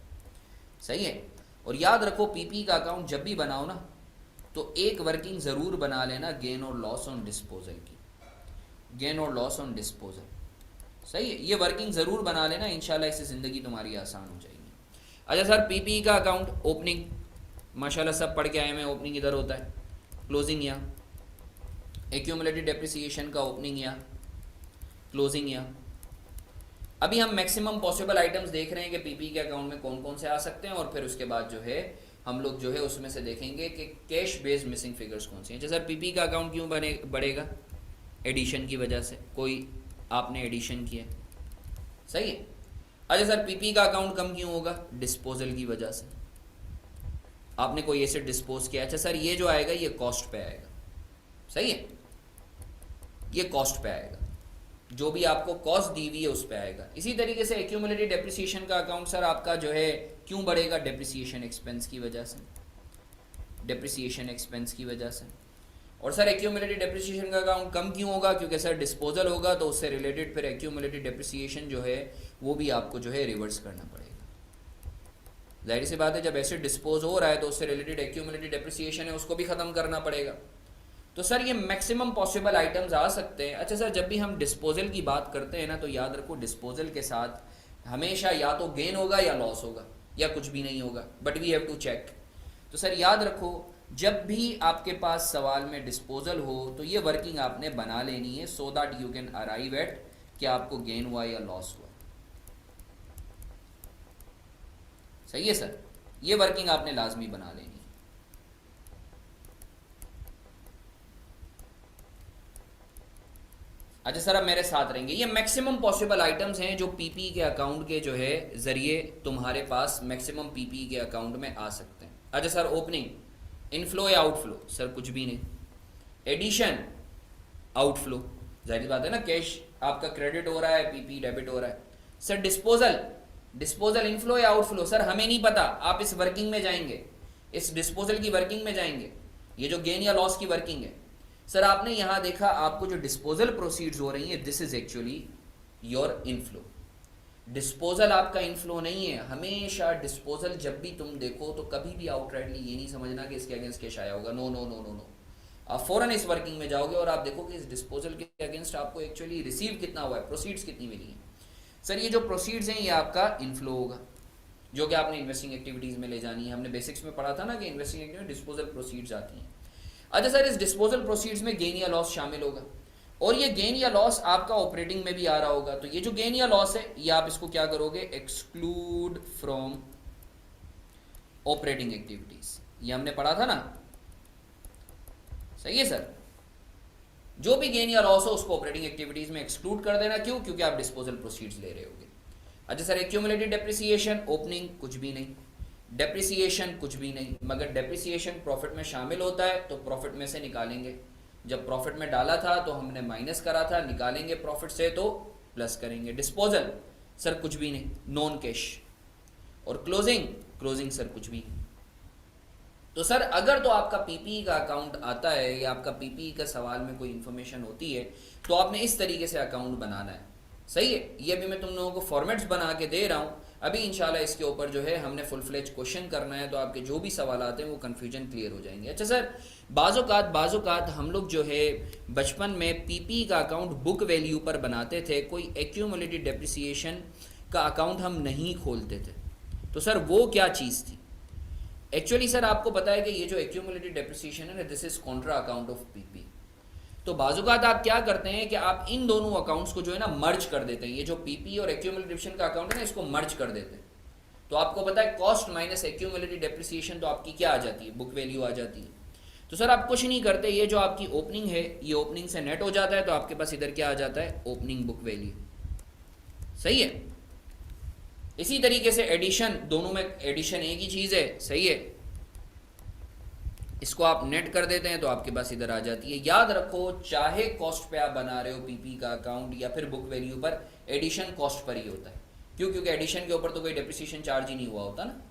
सही है, और याद रखो पीपीई का अकाउंट जब भी बनाओ ना तो एक वर्किंग ज़रूर बना लेना गेन और लॉस ऑन डिस्पोजल की, गेन और लॉस ऑन डिस्पोजल। सही है, ये वर्किंग ज़रूर बना लेना, इंशाल्लाह इससे ज़िंदगी तुम्हारी आसान हो जाएगी। अच्छा सर, पीपीई का अकाउंट ओपनिंग माशाल्लाह सब पढ़ के आए हैं, ओपनिंग इधर होता है, क्लोजिंग यहाँ, एक्यूमुलेटेड डेप्रिसिएशन का ओपनिंग या क्लोजिंग या। अभी हम मैक्सिमम पॉसिबल आइटम्स देख रहे हैं कि पीपी के अकाउंट में कौन कौन से आ सकते हैं और फिर उसके बाद जो है हम लोग जो है उसमें से देखेंगे कि कैश बेस्ड मिसिंग फिगर्स कौन से हैं। जैसे पीपी का अकाउंट क्यों बढ़ेगा? एडिशन की वजह से, कोई आपने एडिशन किया, सही है। अच्छा सर, पीपी का अकाउंट कम क्यों होगा? डिस्पोजल की वजह से, आपने कोई एसेट डिस्पोज किया। अच्छा सर, ये जो आएगा ये कॉस्ट पे आएगा, सही है, ये कॉस्ट पे आएगा, जो भी आपको कॉस्ट दी हुई है उस पे आएगा। इसी तरीके से एक्यूमुलेटेड डेप्रिसिएशन का अकाउंट सर आपका जो है क्यों बढ़ेगा? डेप्रिसिएशन एक्सपेंस की वजह से, डेप्रिसिएशन एक्सपेंस की वजह से। और सर एक्यूमुलेटेड डेप्रिसिएशन का अकाउंट कम क्यों होगा? क्योंकि सर डिस्पोजल होगा तो उससे रिलेटेड फिर एक्यूमुलेटेड डेप्रिसिएशन जो है वो भी आपको जो है रिवर्स करना पड़ेगा। जाहिर सी बात है, जब एसेट डिस्पोज हो रहा है तो उससे रिलेटेड एक्यूमुलेटेड डेप्रिसिएशन है उसको भी ख़त्म करना पड़ेगा। तो सर ये मैक्सिमम पॉसिबल आइटम्स आ सकते हैं। अच्छा सर, जब भी हम डिस्पोजल की बात करते हैं ना तो याद रखो डिस्पोजल के साथ हमेशा या तो गेन होगा या लॉस होगा या कुछ भी नहीं होगा, but we have to check. तो सर याद रखो जब भी आपके पास सवाल में डिस्पोजल हो तो ये वर्किंग आपने बना लेनी है so that you can arrive at कि आपको गेन हुआ या लॉस हुआ। सही है सर, ये वर्किंग आपने लाजमी बना लेनी है। अच्छा सर, अब मेरे साथ रहेंगे। ये मैक्सिमम पॉसिबल आइटम्स हैं जो पीपी के अकाउंट के जो है ज़रिए तुम्हारे पास मैक्सिमम पीपी के अकाउंट में आ सकते हैं। अच्छा सर, ओपनिंग इनफ्लो या आउटफ्लो? सर कुछ भी नहीं। एडिशन आउटफ्लो, जाहिर बात है ना, कैश आपका क्रेडिट हो रहा है, पीपी डेबिट हो रहा है। सर डिस्पोजल, डिस्पोजल इनफ्लो या आउटफ्लो? सर हमें नहीं पता, आप इस वर्किंग में जाएंगे, इस डिस्पोजल की वर्किंग में जाएंगे, ये जो गेन या लॉस की वर्किंग है। सर आपने यहां देखा आपको जो डिस्पोजल प्रोसीड्स हो रही है this is actually your inflow. Disposal आपका इनफ्लो नहीं है। हमेशा डिस्पोजल जब भी तुम देखो तो कभी भी आउटराइटली ये नहीं समझना कि इसके अगेंस्ट कैश आया होगा। No no no no no, आप फौरन इस वर्किंग में जाओगे और आप देखो कि इस डिस्पोजल के अगेंस्ट आपको एक्चुअली रिसीव कितना हुआ है, प्रोसीड्स कितनी मिली है। सर ये जो प्रोसीड्स हैं ये आपका इनफ्लो होगा जो कि आपने इन्वेस्टिंग एक्टिविटीज़ में ले जानी है। हमने बेसिक्स में पढ़ा था ना कि इन्वेस्टिंग एक्टिविटी में डिस्पोजल प्रोसीड्स आती हैं। अच्छा सर, इस डिस्पोजल प्रोसीड्स में गेन या लॉस शामिल होगा और ये गेन या लॉस आपका ऑपरेटिंग में भी आ रहा होगा। तो ये जो गेन या लॉस है ये आप इसको क्या करोगे? एक्सक्लूड फ्रॉम ऑपरेटिंग एक्टिविटीज, ये हमने पढ़ा था ना। सही है सर, जो भी गेन या लॉस हो उसको ऑपरेटिंग एक्टिविटीज में एक्सक्लूड कर देना। क्यों? क्योंकि आप डिस्पोजल प्रोसीड्स ले रहे होगे। अच्छा सर, एक्यूमुलेटेड डेप्रिसिएशन, ओपनिंग कुछ भी नहीं, डेप्रिसिएशन कुछ भी नहीं, मगर डेप्रिसिएशन प्रॉफिट में शामिल होता है तो प्रॉफिट में से निकालेंगे। जब प्रॉफिट में डाला था तो हमने माइनस करा था, निकालेंगे प्रॉफिट से तो प्लस करेंगे। डिस्पोजल सर कुछ भी नहीं, नॉन कैश। और क्लोजिंग, क्लोजिंग सर कुछ भी। तो सर अगर तो आपका पीपीई का अकाउंट आता है या आपका पीपीई का सवाल में कोई इन्फॉर्मेशन होती है तो आपने इस तरीके से अकाउंट बनाना है। सही है, ये भी मैं तुम लोगों को फॉर्मेट्स बना के दे रहा हूँ। अभी इंशाल्लाह इसके ऊपर जो है हमने फुल फ्लेज क्वेश्चन करना है, तो आपके जो भी सवाल आते हैं वो कन्फ्यूजन क्लियर हो जाएंगे। अच्छा सर, बाज़ोकात हम लोग जो है बचपन में पीपीई का अकाउंट बुक वैल्यू पर बनाते थे, कोई एक्यूमुलेटेड डेप्रिसिएशन का अकाउंट हम नहीं खोलते थे। तो सर वो क्या चीज़ थी? एक्चुअली सर आपको पता है कि ये जो एक्यूमुलेटेड डेप्रिसिएशन है ना, this is Contra account of PP. तो बाजुकात आप क्या करते हैं कि आप इन दोनों अकाउंट्स को जो है ना मर्ज कर देते हैं। ये जो पीपी और एक्यूमुलेटेड डेप्रिसिएशन का अकाउंट है ना, इसको मर्ज कर देते हैं। तो आपको पता है कॉस्ट माइनस एक्यूमुलेटेड डेप्रिसिएशन तो आपकी क्या आ जाती है? बुक वैल्यू आ जाती है। तो सर आप कुछ नहीं करते, ये जो आपकी ओपनिंग है ये ओपनिंग से नेट हो जाता है, तो आपके पास इधर क्या आ जाता है? Opening book value. सही है। इसी तरीके से एडिशन, दोनों में एडिशन एक ही चीज़ है। सही है, इसको आप नेट कर देते हैं तो आपके पास इधर आ जाती है। याद रखो, चाहे कॉस्ट पे आप बना रहे हो पीपी का अकाउंट या फिर बुक वैल्यू पर, एडिशन कॉस्ट पर ही होता है। क्यों? क्योंकि एडिशन के ऊपर तो कोई डेप्रिसिएशन चार्ज ही नहीं हुआ होता ना।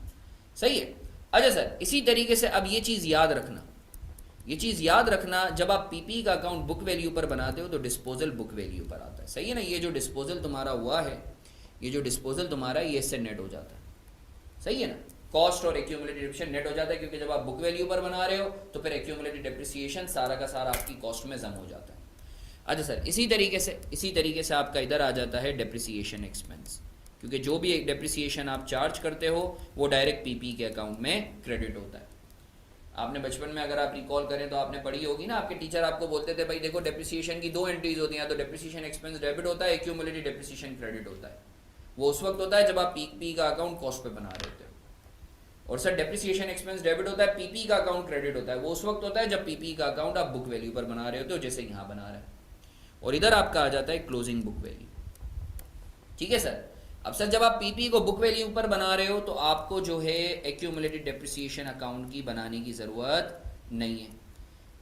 सही है। अच्छा सर, इसी तरीके से अब ये चीज़ याद रखना, जब आप पीपी का अकाउंट बुक वैल्यू पर बनाते हो तो डिस्पोजल बुक वैल्यू पर आता है। सही है ना। ये जो डिस्पोजल तुम्हारा हुआ है, ये जो डिस्पोजल तुम्हारा है, ये इससे नेट हो जाता है। सही है ना। कॉस्ट और एक्यूमुलेटेड डेप्रिसिएशन नेट हो जाता है, क्योंकि जब आप बुक वैल्यू पर बना रहे हो तो फिर एक्यूमुलेटेड डेप्रिसिएशन सारा का सारा आपकी कॉस्ट में जम हो जाता है। अच्छा सर, इसी तरीके से आपका इधर आ जाता है डेप्रिसिएशन एक्सपेंस, क्योंकि जो भी एक डेप्रिसिएशन आप चार्ज करते हो वो डायरेक्ट पीपी के अकाउंट में क्रेडिट होता है। आपने बचपन में अगर आप रिकॉल करें तो आपने पढ़ी होगी ना, आपके टीचर आपको बोलते थे भाई देखो डेप्रिसिएशन की दो एंट्रीज होती हैं, तो डेप्रिसिएशन एक्सपेंस डेबिट होता है, एक्यूमुलेटेड डेप्रिसिएशन क्रेडिट होता है। वो उस वक्त होता है जब आप पीपी का अकाउंट कॉस्ट पे बना रहे होते हो। और सर डेप्रिसिएशन एक्सपेंस डेबिट होता है, पीपी का अकाउंट क्रेडिट होता है, वो उस वक्त होता है जब पीपी का अकाउंट आप बुक वैल्यू पर बना रहे होते हो, जैसे यहाँ बना रहे हैं। और इधर आपका आ जाता है क्लोजिंग बुक वैल्यू। ठीक है सर। अब सर जब आप पीपी को बुक वैल्यू पर बना रहे हो तो आपको जो है एक्यूमुलेटेड डेप्रिसिएशन अकाउंट की बनाने की ज़रूरत नहीं है।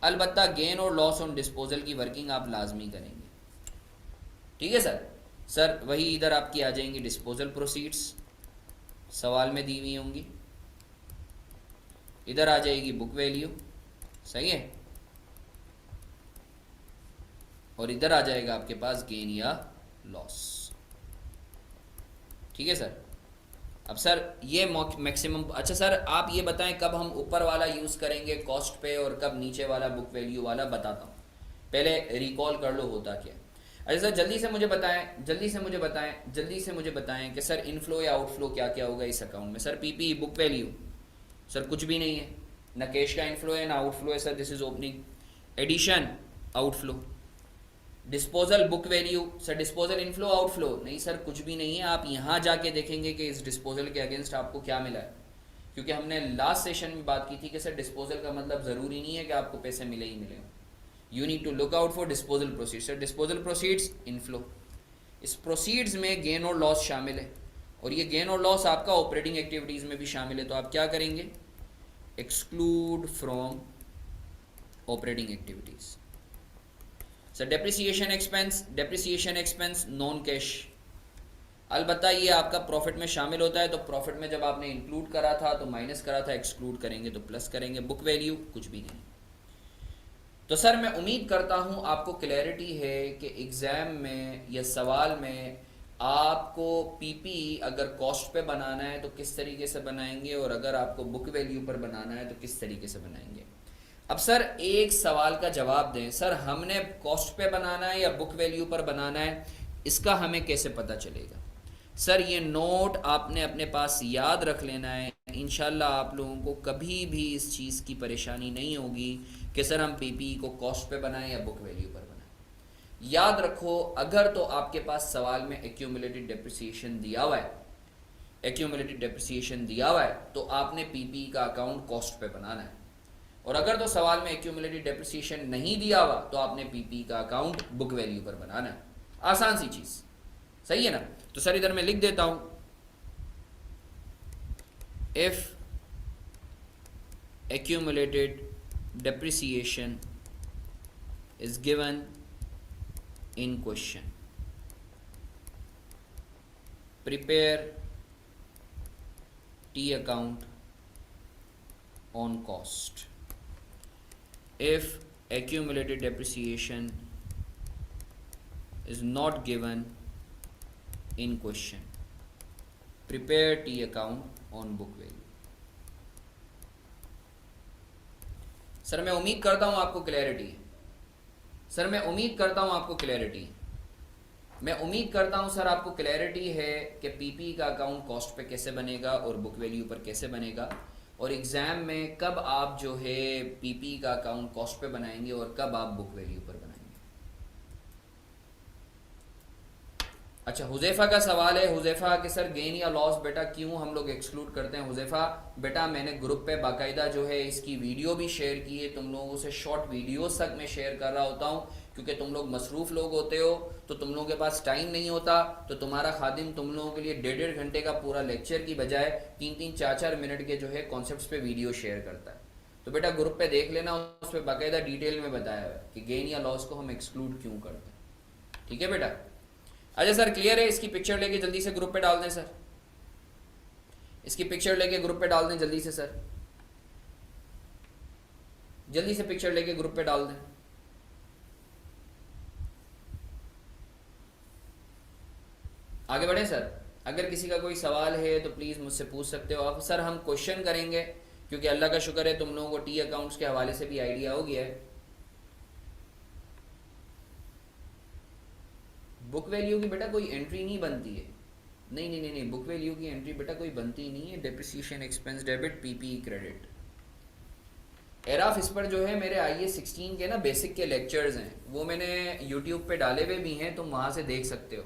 अलबत्ता गेन और लॉस ऑन डिस्पोजल की वर्किंग आप लाजमी करेंगे। ठीक है सर वही इधर आपकी आ जाएंगी डिस्पोजल प्रोसीड्स, सवाल में दी हुई होंगी। इधर आ जाएगी बुक वैल्यू। सही है। और इधर आ जाएगा आपके पास गेन या लॉस। ठीक है सर। अब सर ये मैक्सिमम। अच्छा सर आप ये बताएं कब हम ऊपर वाला यूज़ करेंगे कॉस्ट पे और कब नीचे वाला बुक वैल्यू वाला, बताता हूँ। पहले रिकॉल कर लो होता क्या। अच्छा सर जल्दी से मुझे बताएं कि सर इनफ्लो या आउटफ्लो क्या क्या होगा इस अकाउंट में। Sir PP book value, sir कुछ भी नहीं है, ना कैश का इनफ्लो है ना आउटफ्लो है sir, this is opening. Addition outflow. Disposal book value, sir disposal inflow outflow नहीं सर, कुछ भी नहीं है। आप यहाँ जाके देखेंगे कि इस डिस्पोजल के अगेंस्ट आपको क्या मिला है, क्योंकि हमने लास्ट सेशन में बात की थी कि सर डिस्पोजल का मतलब ज़रूरी नहीं है कि आपको पैसे मिले ही मिले हो। You need to look out for disposal proceeds. Sir disposal proceeds inflow, इस प्रोसीड्स में गेन और लॉस शामिल है, और ये गेन और लॉस आपका ऑपरेटिंग एक्टिविटीज़ में भी शामिल है। तो आप क्या करेंगे? Exclude from operating activities. Sir depreciation expense non cash, अलबत्ता ये आपका प्रॉफिट में शामिल होता है। तो प्रॉफिट में जब आपने इंक्लूड करा था तो माइनस करा था, एक्सक्लूड करेंगे तो प्लस करेंगे। बुक वैल्यू कुछ भी नहीं। तो सर मैं उम्मीद करता हूँ आपको क्लैरिटी है कि एग्ज़ाम में या सवाल में आपको पीपी अगर कॉस्ट पे बनाना है तो किस तरीके से बनाएंगे, और अगर आपको बुक वैल्यू पर बनाना है तो किस तरीके से बनाएंगे। अब सर एक सवाल का जवाब दें, सर हमने कॉस्ट पे बनाना है या बुक वैल्यू पर बनाना है, इसका हमें कैसे पता चलेगा? सर ये नोट आपने अपने पास याद रख लेना है। इंशाल्लाह आप लोगों को कभी भी इस चीज़ की परेशानी नहीं होगी कि सर हम पीपी को कॉस्ट पे बनाएं या बुक वैल्यू पर बनाएं। याद रखो, अगर तो आपके पास सवाल में एक्यूमुलेटेड डेप्रिसिएशन दिया हुआ है तो आपने पीपी का अकाउंट कॉस्ट पे बनाना है, और अगर तो सवाल में एक्यूमुलेटेड डेप्रिसिएशन नहीं दिया हुआ तो आपने पीपी का अकाउंट बुक वैल्यू पर बनाना है। आसान सी चीज़। सही है ना। तो सर इधर मैं लिख देता हूं, if accumulated depreciation is given in question, prepare T account on cost. If accumulated depreciation is not given in question, prepare T account on book value. Sir मैं उम्मीद करता हूं आपको क्लैरिटी है। सर मैं उम्मीद करता हूं आपको क्लैरिटी है। मैं उम्मीद करता हूं सर आपको क्लैरिटी है कि पीपी का अकाउंट कॉस्ट पे कैसे बनेगा और बुक वैल्यू पर कैसे बनेगा, और एग्ज़ाम में कब आप जो है पीपी का अकाउंट कॉस्ट पे बनाएंगे और कब आप बुक वैल्यू पर बनाएंगे। अच्छा, हुज़ैफ़ा का सवाल है। हुज़ैफ़ा कि सर गेन या लॉस बेटा क्यों हम लोग एक्सक्लूड करते हैं। हुज़ैफ़ा बेटा मैंने ग्रुप पे बाकायदा जो है इसकी वीडियो भी शेयर की है, तुम लोगों से शॉर्ट वीडियोस तक मैं शेयर कर रहा होता हूँ, क्योंकि तुम लोग मसरूफ़ लोग होते हो, तो तुम लोगों के पास टाइम नहीं होता, तो तुम्हारा खादिम तुम लोगों के लिए 1.5 घंटे का पूरा लेक्चर की बजाय 3-3, 4-4 मिनट के जो है कॉन्सेप्ट पे वीडियो शेयर करता है। तो बेटा ग्रुप पे देख लेना, उस पर बाकायदा डिटेल में बताया हुआ है कि गेन या लॉस को हम एक्सक्लूड क्यों करते हैं। ठीक है बेटा। अच्छा सर क्लियर है। इसकी पिक्चर लेके जल्दी से ग्रुप पे डाल दें सर। इसकी पिक्चर लेके ग्रुप पे डाल दें जल्दी से सर। जल्दी से पिक्चर लेके ग्रुप पे डाल दें। आगे बढ़े सर। अगर किसी का कोई सवाल है तो प्लीज़ मुझसे पूछ सकते हो आप। सर हम क्वेश्चन करेंगे, क्योंकि अल्लाह का शुक्र है तुम लोगों को टी अकाउंट्स के हवाले से भी आइडिया हो गया है। बुक वैल्यू की बेटा कोई एंट्री नहीं बनती है। नहीं नहीं नहीं नहीं, बुक वैल्यू की एंट्री बेटा कोई बनती नहीं है। Depreciation expense debit, PP credit. Araf इस पर जो है मेरे IAS 16 के ना बेसिक के लेक्चर्स हैं, वो मैंने यूट्यूब पे डाले हुए भी हैं, तुम वहाँ से देख सकते हो।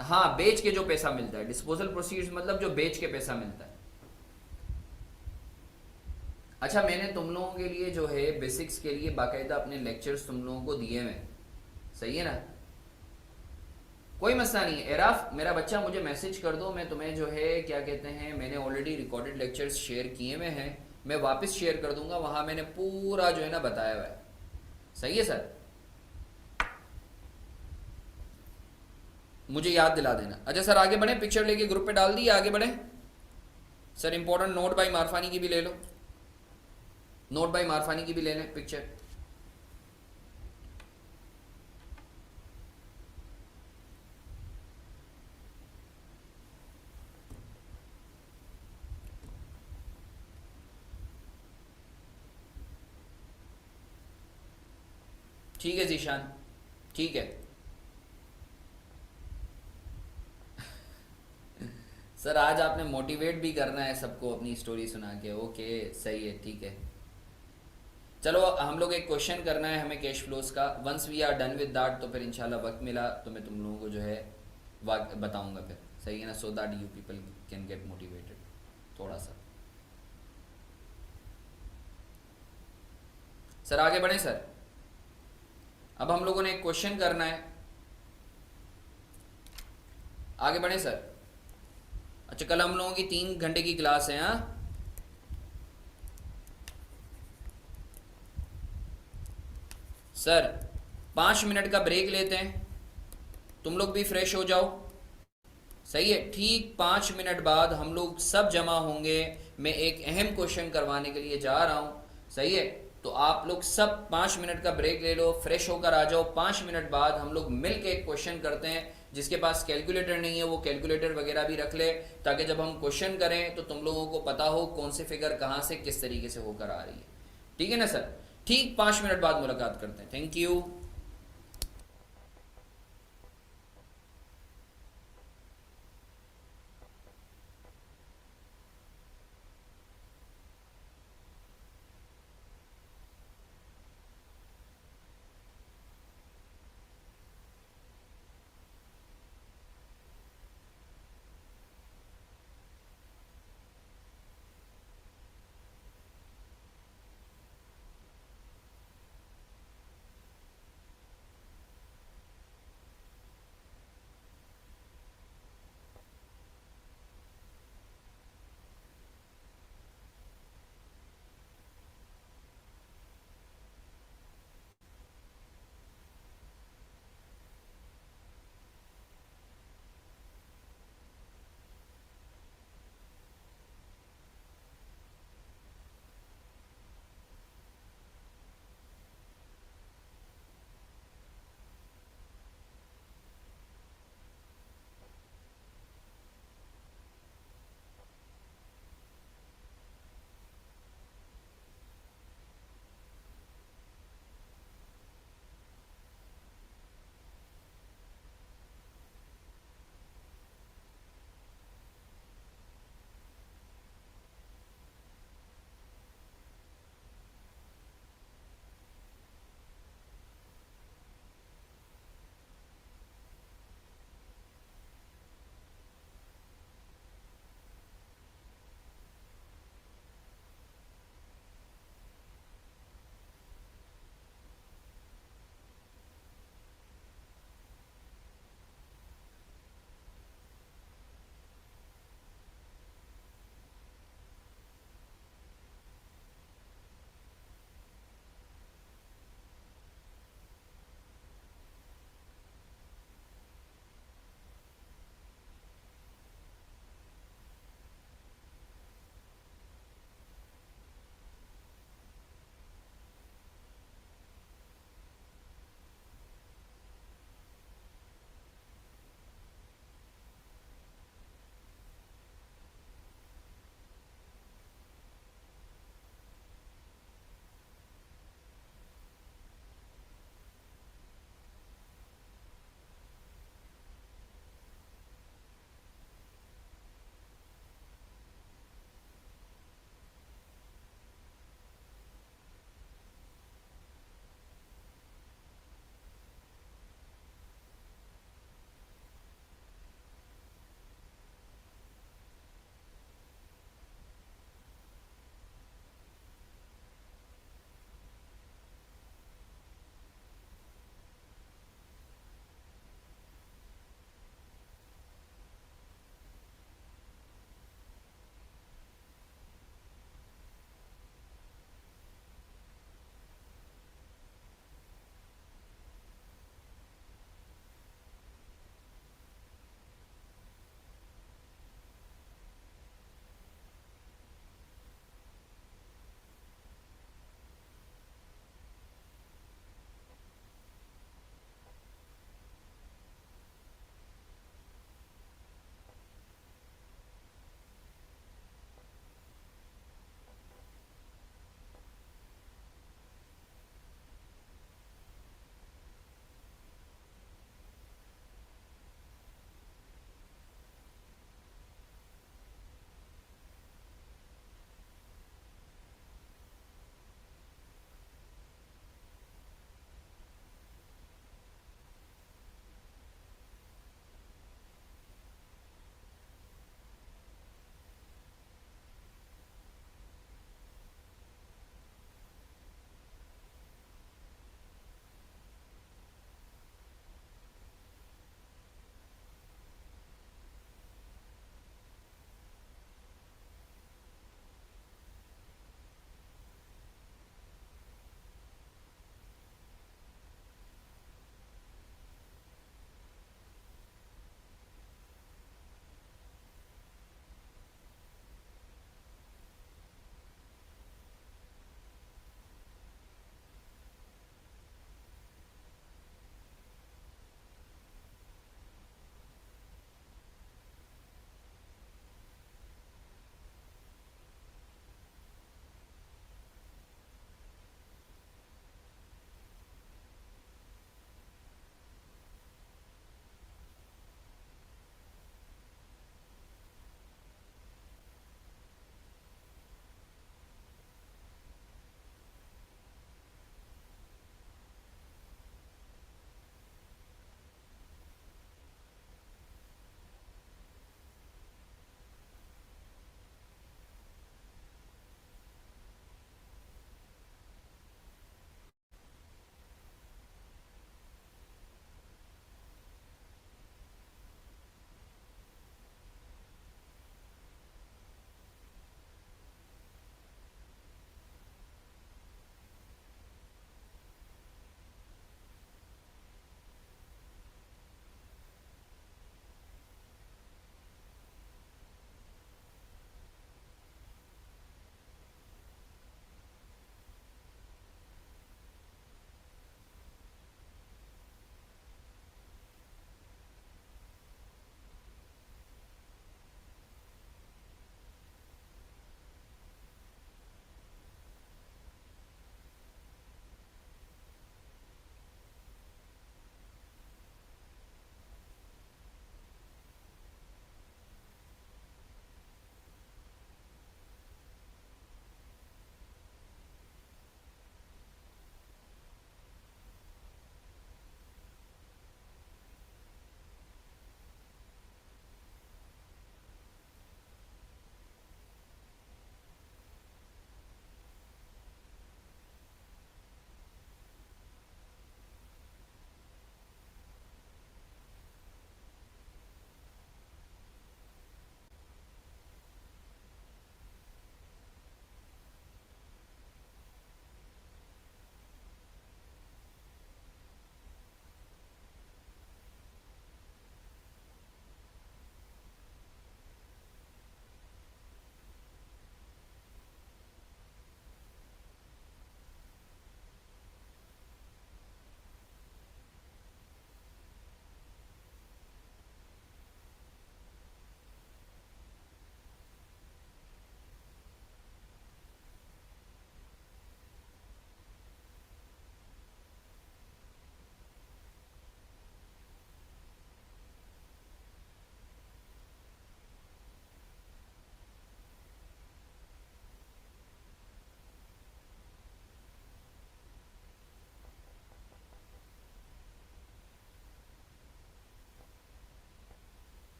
हाँ, बेच के जो पैसा मिलता है, डिस्पोजल प्रोसीड्स मतलब जो बेच के पैसा मिलता है। अच्छा, मैंने तुम लोगों के लिए जो है बेसिक्स के लिए बाकायदा अपने लेक्चर्स तुम लोगों को दिए हुए, सही है ना। कोई मसला नहीं है। एराफ मेरा बच्चा मुझे मैसेज कर दो, मैं तुम्हें जो है क्या कहते हैं, मैंने ऑलरेडी रिकॉर्डेड लेक्चर्स शेयर किए हुए हैं, मैं वापस शेयर कर दूंगा, वहां मैंने पूरा जो है ना बताया हुआ है। सही है सर, मुझे याद दिला देना। अच्छा सर आगे बढ़े, पिक्चर लेके ग्रुप पे डाल दी, आगे बढ़े सर। इंपॉर्टेंट नोट बाई मारफानी की भी ले लो, नोट बाई मारफानी की भी ले लें पिक्चर। ठीक है जीशान, ठीक है सर। आज आपने मोटिवेट भी करना है सबको अपनी स्टोरी सुना के। ओके सही है, ठीक है। चलो हम लोग एक क्वेश्चन करना है हमें कैश फ्लोज का। Once we are done with that तो फिर इंशाल्लाह वक्त मिला तो मैं तुम लोगों को जो है बताऊंगा फिर, सही है ना, so that you people can get motivated थोड़ा सा। सर आगे बढ़े सर। अब हम लोगों ने एक क्वेश्चन करना है, आगे बढ़े सर। अच्छा, कल हम लोगों की 3 घंटे की क्लास है। हाँ सर, 5 मिनट का ब्रेक लेते हैं, तुम लोग भी फ्रेश हो जाओ, सही है। ठीक 5 मिनट बाद हम लोग सब जमा होंगे, मैं एक अहम क्वेश्चन करवाने के लिए जा रहा हूँ, सही है। तो आप लोग सब 5 मिनट का ब्रेक ले लो, फ्रेश होकर आ जाओ। 5 मिनट बाद हम लोग मिल के एक क्वेश्चन करते हैं। जिसके पास कैलकुलेटर नहीं है वो कैलकुलेटर वगैरह भी रख ले, ताकि जब हम क्वेश्चन करें तो तुम लोगों को पता हो कौन सी फिगर कहाँ से किस तरीके से होकर आ रही है। ठीक है ना सर। ठीक 5 मिनट बाद मुलाकात करते हैं। Thank you.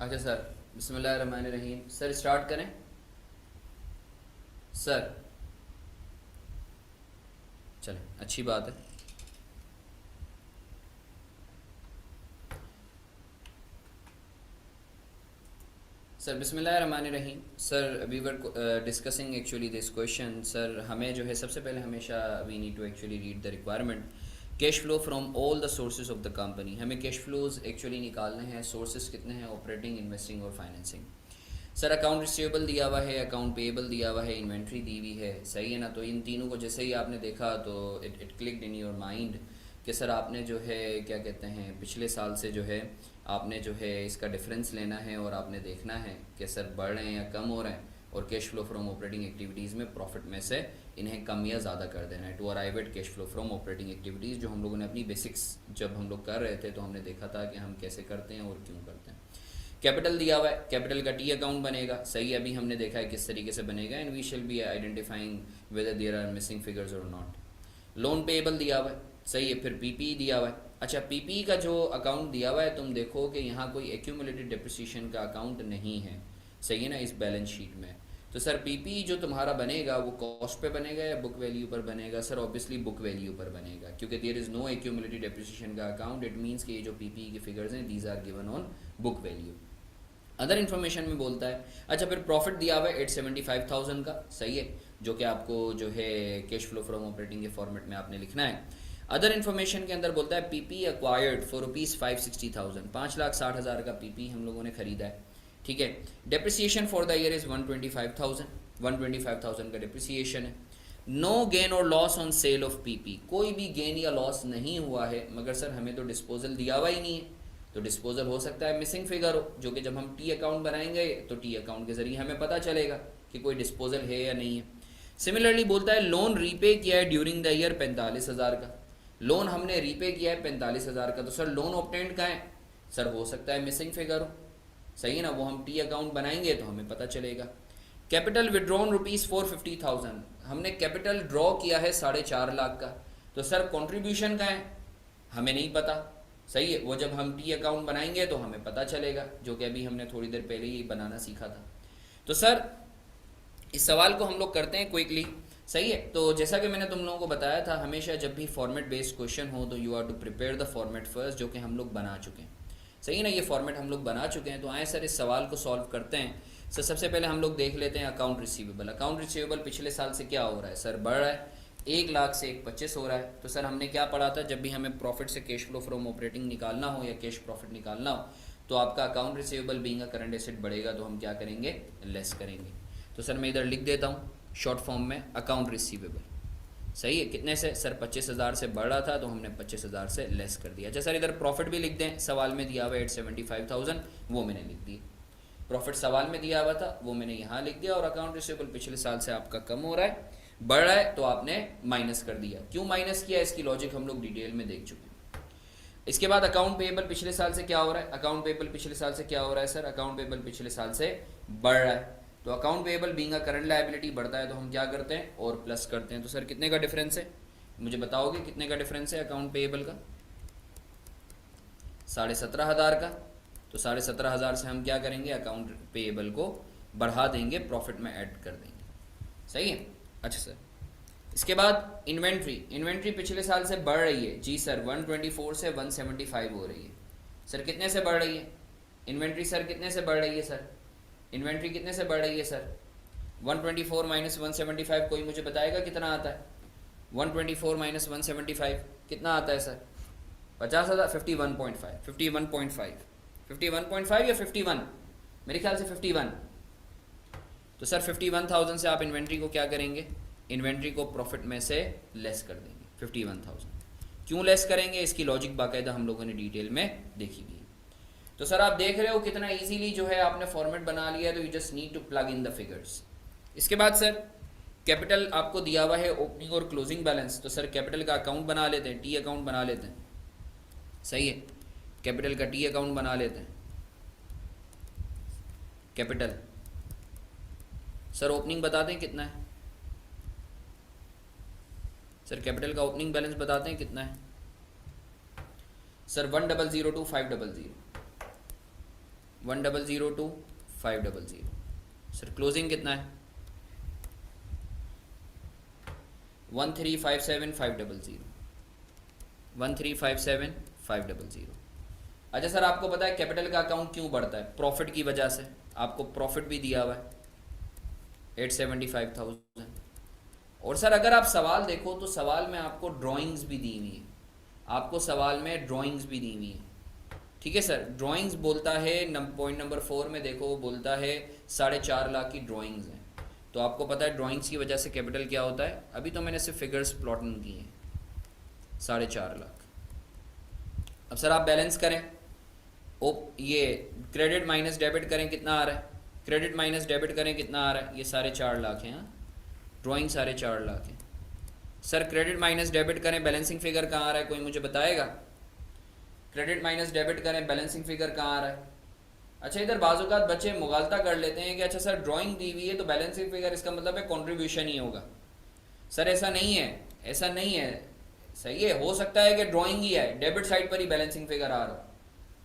अच्छा सर, बिस्मिल्लाहिर्रहमानिर्रहीम। सर स्टार्ट करें। सर चलें, अच्छी बात है। सर बिस्मिल्लाहिर्रहमानिर्रहीम। Sir we were discussing actually this question. Sir हमें जो है सबसे पहले हमेशा we need to actually read the requirement. Cash flow from all the sources of the company. हमें कैश फ्लोज एक्चुअली निकालने हैं। सोर्सेज कितने हैं? ऑपरेटिंग, इन्वेस्टिंग और फाइनेंसिंग। सर अकाउंट रिसीवेबल दिया हुआ है, अकाउंट पेएबल दिया हुआ है, इन्वेंट्री दी हुई है, सही है ना। तो इन तीनों को जैसे ही आपने देखा तो it clicked in your mind कि सर आपने जो है क्या कहते हैं पिछले साल से जो है आपने जो है इसका डिफरेंस लेना है और आपने देखना है कि सर बढ़ रहे हैं या कम हो रहे हैं, और cash flow from operating activities में प्रॉफिट में से इन्हें कम या ज़्यादा कर देना है। To arrive at cash flow from operating activities, जो हम लोगों ने अपनी बेसिक्स जब हम लोग कर रहे थे तो हमने देखा था कि हम कैसे करते हैं और क्यों करते हैं। कैपिटल दिया हुआ है, कैपिटल का टी अकाउंट बनेगा, सही। अभी हमने देखा है किस तरीके से बनेगा, and we shall be identifying whether there are missing figures और नॉट। लोन पेएबल दिया हुआ है, सही है। फिर पीपीई दिया हुआ है। अच्छा, पीपीई का जो अकाउंट दिया हुआ है तुम देखो कि यहाँ कोई एक्यूमुलेटेड डिप्रिसिएशन का अकाउंट नहीं है, सही है ना, इस बैलेंस शीट में। तो सर पीपीई जो तुम्हारा बनेगा वो कॉस्ट पे बनेगा या बुक वैल्यू पर बनेगा? सर ऑब्वियसली बुक वैल्यू पर बनेगा, क्योंकि there is no accumulated depreciation का अकाउंट। इट मीन्स कि ये जो पीपीई के फिगर्स हैं these are given on book value. Other information में बोलता है। अच्छा, फिर प्रॉफिट दिया हुआ है 875,000 का, सही है, जो कि आपको जो है कैश फ्लो फ्रॉम ऑपरेटिंग के फॉर्मेट में आपने लिखना है। अदर इन्फॉर्मेशन के अंदर बोलता है पीपी एक्वायर्ड फॉर ₹560,000, 5,60,000 का पीपी हम लोगों ने खरीदा है, ठीक है। Depreciation for the year is 125,000 का डेप्रिसिएशन है। नो गेन और loss on sale of PP, कोई भी गेन या लॉस नहीं हुआ है, मगर सर हमें तो डिस्पोजल दिया हुआ ही नहीं है, तो डिस्पोजल हो सकता है मिसिंग फिगर हो, जो कि जब हम टी अकाउंट बनाएंगे तो टी अकाउंट के जरिए हमें पता चलेगा कि कोई डिस्पोजल है या नहीं है। सिमिलरली बोलता है लोन रीपे किया है ड्यूरिंग द ईयर 45,000 का, लोन हमने रीपे किया है 45,000 का, तो सर लोन ऑब्टेंड का है, सर हो सकता है मिसिंग फिगर हो, सही है ना, वो हम टी अकाउंट बनाएंगे तो हमें पता चलेगा। कैपिटल विड्रॉन ₹450,000, हमने कैपिटल ड्रॉ किया है 4.5 लाख का, तो सर कॉन्ट्रीब्यूशन का है, हमें नहीं पता, सही है, वो जब हम टी अकाउंट बनाएंगे तो हमें पता चलेगा, जो कि अभी हमने थोड़ी देर पहले ही बनाना सीखा था। तो सर इस सवाल को हम लोग करते हैं क्विकली, सही है। तो जैसा कि मैंने तुम लोगों को बताया था, हमेशा जब भी फॉर्मेट बेस्ड क्वेश्चन हो तो you are to prepare the format first, जो कि हम लोग बना चुके हैं, सही है ना, ये फॉर्मेट हम लोग बना चुके हैं। तो आए सर इस सवाल को सॉल्व करते हैं। सर सबसे पहले हम लोग देख लेते हैं अकाउंट रिसीवेबल। अकाउंट रिसीवेबल पिछले साल से क्या हो रहा है? सर बढ़ रहा है, 1 लाख से 1,25 हो रहा है। तो सर हमने क्या पढ़ा था, जब भी हमें प्रॉफिट से कैश फ्लो फ्रॉम ऑपरेटिंग निकालना हो या कैश प्रॉफिट निकालना हो, तो आपका account receivable being a current asset बढ़ेगा तो हम क्या करेंगे? लेस करेंगे। तो सर मैं इधर लिख देता हूँ शॉर्ट फॉर्म में अकाउंट रिसीवेबल, सही है। कितने से? सर 25,000 से बढ़ रहा था तो हमने 25,000 से लेस कर दिया। अच्छा सर इधर प्रॉफिट भी लिख दें, सवाल में दिया हुआ 875,000, वो मैंने लिख दिया। प्रॉफिट सवाल में दिया हुआ था वो मैंने यहाँ लिख दिया, और अकाउंट रिसीवेबल पिछले साल से आपका कम हो रहा है, बढ़ रहा है, तो आपने माइनस कर दिया। क्यों माइनस किया, इसकी लॉजिक हम लोग डिटेल में देख चुके हैं। इसके बाद अकाउंट पेएबल पिछले साल से क्या हो रहा है? अकाउंट पेएबल पिछले साल से क्या हो रहा है सर? अकाउंट पेएबल पिछले साल से बढ़ रहा है। तो account payable being a current liability बढ़ता है तो हम क्या करते हैं? और प्लस करते हैं। तो सर कितने का डिफरेंस है, मुझे बताओगे कितने का डिफरेंस है अकाउंट पेएबल का? 17,500 का। तो 17,500 से हम क्या करेंगे? अकाउंट पेएबल को बढ़ा देंगे, प्रॉफिट में ऐड कर देंगे, सही है। अच्छा सर इसके बाद इन्वेंट्री, इन्वेंट्री पिछले साल से बढ़ रही है जी सर, 124 से 175 हो रही है। सर कितने से बढ़ रही है इन्वेंट्री? सर कितने से बढ़ रही है सर? इन्वेंट्री कितने से बढ़ रही है सर? 124 माइनस 175, कोई मुझे बताएगा कितना आता है? 124 माइनस 175 कितना आता है सर? 50,000, 51.5, 51.5, 51.5 या 51, मेरे ख्याल से 51। तो सर 51,000 से आप इन्वेंट्री को क्या करेंगे? इन्वेंट्री को प्रॉफिट में से लेस कर देंगे 51,000। क्यों लेस करेंगे, इसकी लॉजिक बाकायदा हम लोगों ने डिटेल में देखी हुई है। तो सर आप देख रहे हो कितना इजीली जो है आपने फॉर्मेट बना लिया, तो you just need to plug in the figures. इसके बाद सर कैपिटल आपको दिया हुआ है ओपनिंग और क्लोजिंग बैलेंस, तो सर कैपिटल का अकाउंट बना लेते हैं, टी अकाउंट बना लेते हैं, सही है। कैपिटल का टी अकाउंट बना लेते हैं। कैपिटल सर ओपनिंग बताते हैं कितना है? सर कैपिटल का ओपनिंग बैलेंस बताते हैं कितना है? Sir 1,002,500, 100 two 500। सर क्लोजिंग कितना है? 1357 500, 1357 500। अच्छा सर, आपको पता है कैपिटल का अकाउंट क्यों बढ़ता है? प्रॉफिट की वजह से। आपको प्रॉफिट भी दिया हुआ है 875,000। और सर अगर आप सवाल देखो तो सवाल में आपको ड्राइंग्स भी दी हुई है, आपको सवाल में ड्राइंग्स भी दी हुई है। ठीक है सर, ड्राइंग्स बोलता है पॉइंट नंबर 4 में देखो, वो बोलता है 4.5 लाख की ड्राइंग्स हैं। तो आपको पता है ड्राइंग्स की वजह से कैपिटल क्या होता है? अभी तो मैंने सिर्फ फिगर्स प्लॉटिंग किए हैं, 4.5 लाख। अब सर आप बैलेंस करें, ये क्रेडिट माइनस डेबिट करें, कितना आ रहा है? क्रेडिट माइनस डेबिट करें, कितना आ रहा है? ये 4.5 लाख है। ड्राइंग 4.5 लाख है। सर क्रेडिट माइनस डेबिट करें, बैलेंसिंग फिगर कहाँ आ रहा है? कोई मुझे बताएगा? क्रेडिट माइनस डेबिट करें, बैलेंसिंग फिगर कहाँ आ रहा है? अच्छा, इधर बाज़-औक़ात बच्चे मुगालता कर लेते हैं कि अच्छा सर ड्राइंग दी हुई है तो बैलेंसिंग फिगर, इसका मतलब है कंट्रीब्यूशन ही होगा। सर ऐसा नहीं है, ऐसा नहीं है। सही है, हो सकता है कि ड्राइंग ही है, डेबिट साइड पर ही बैलेंसिंग फिगर आ रहा हो,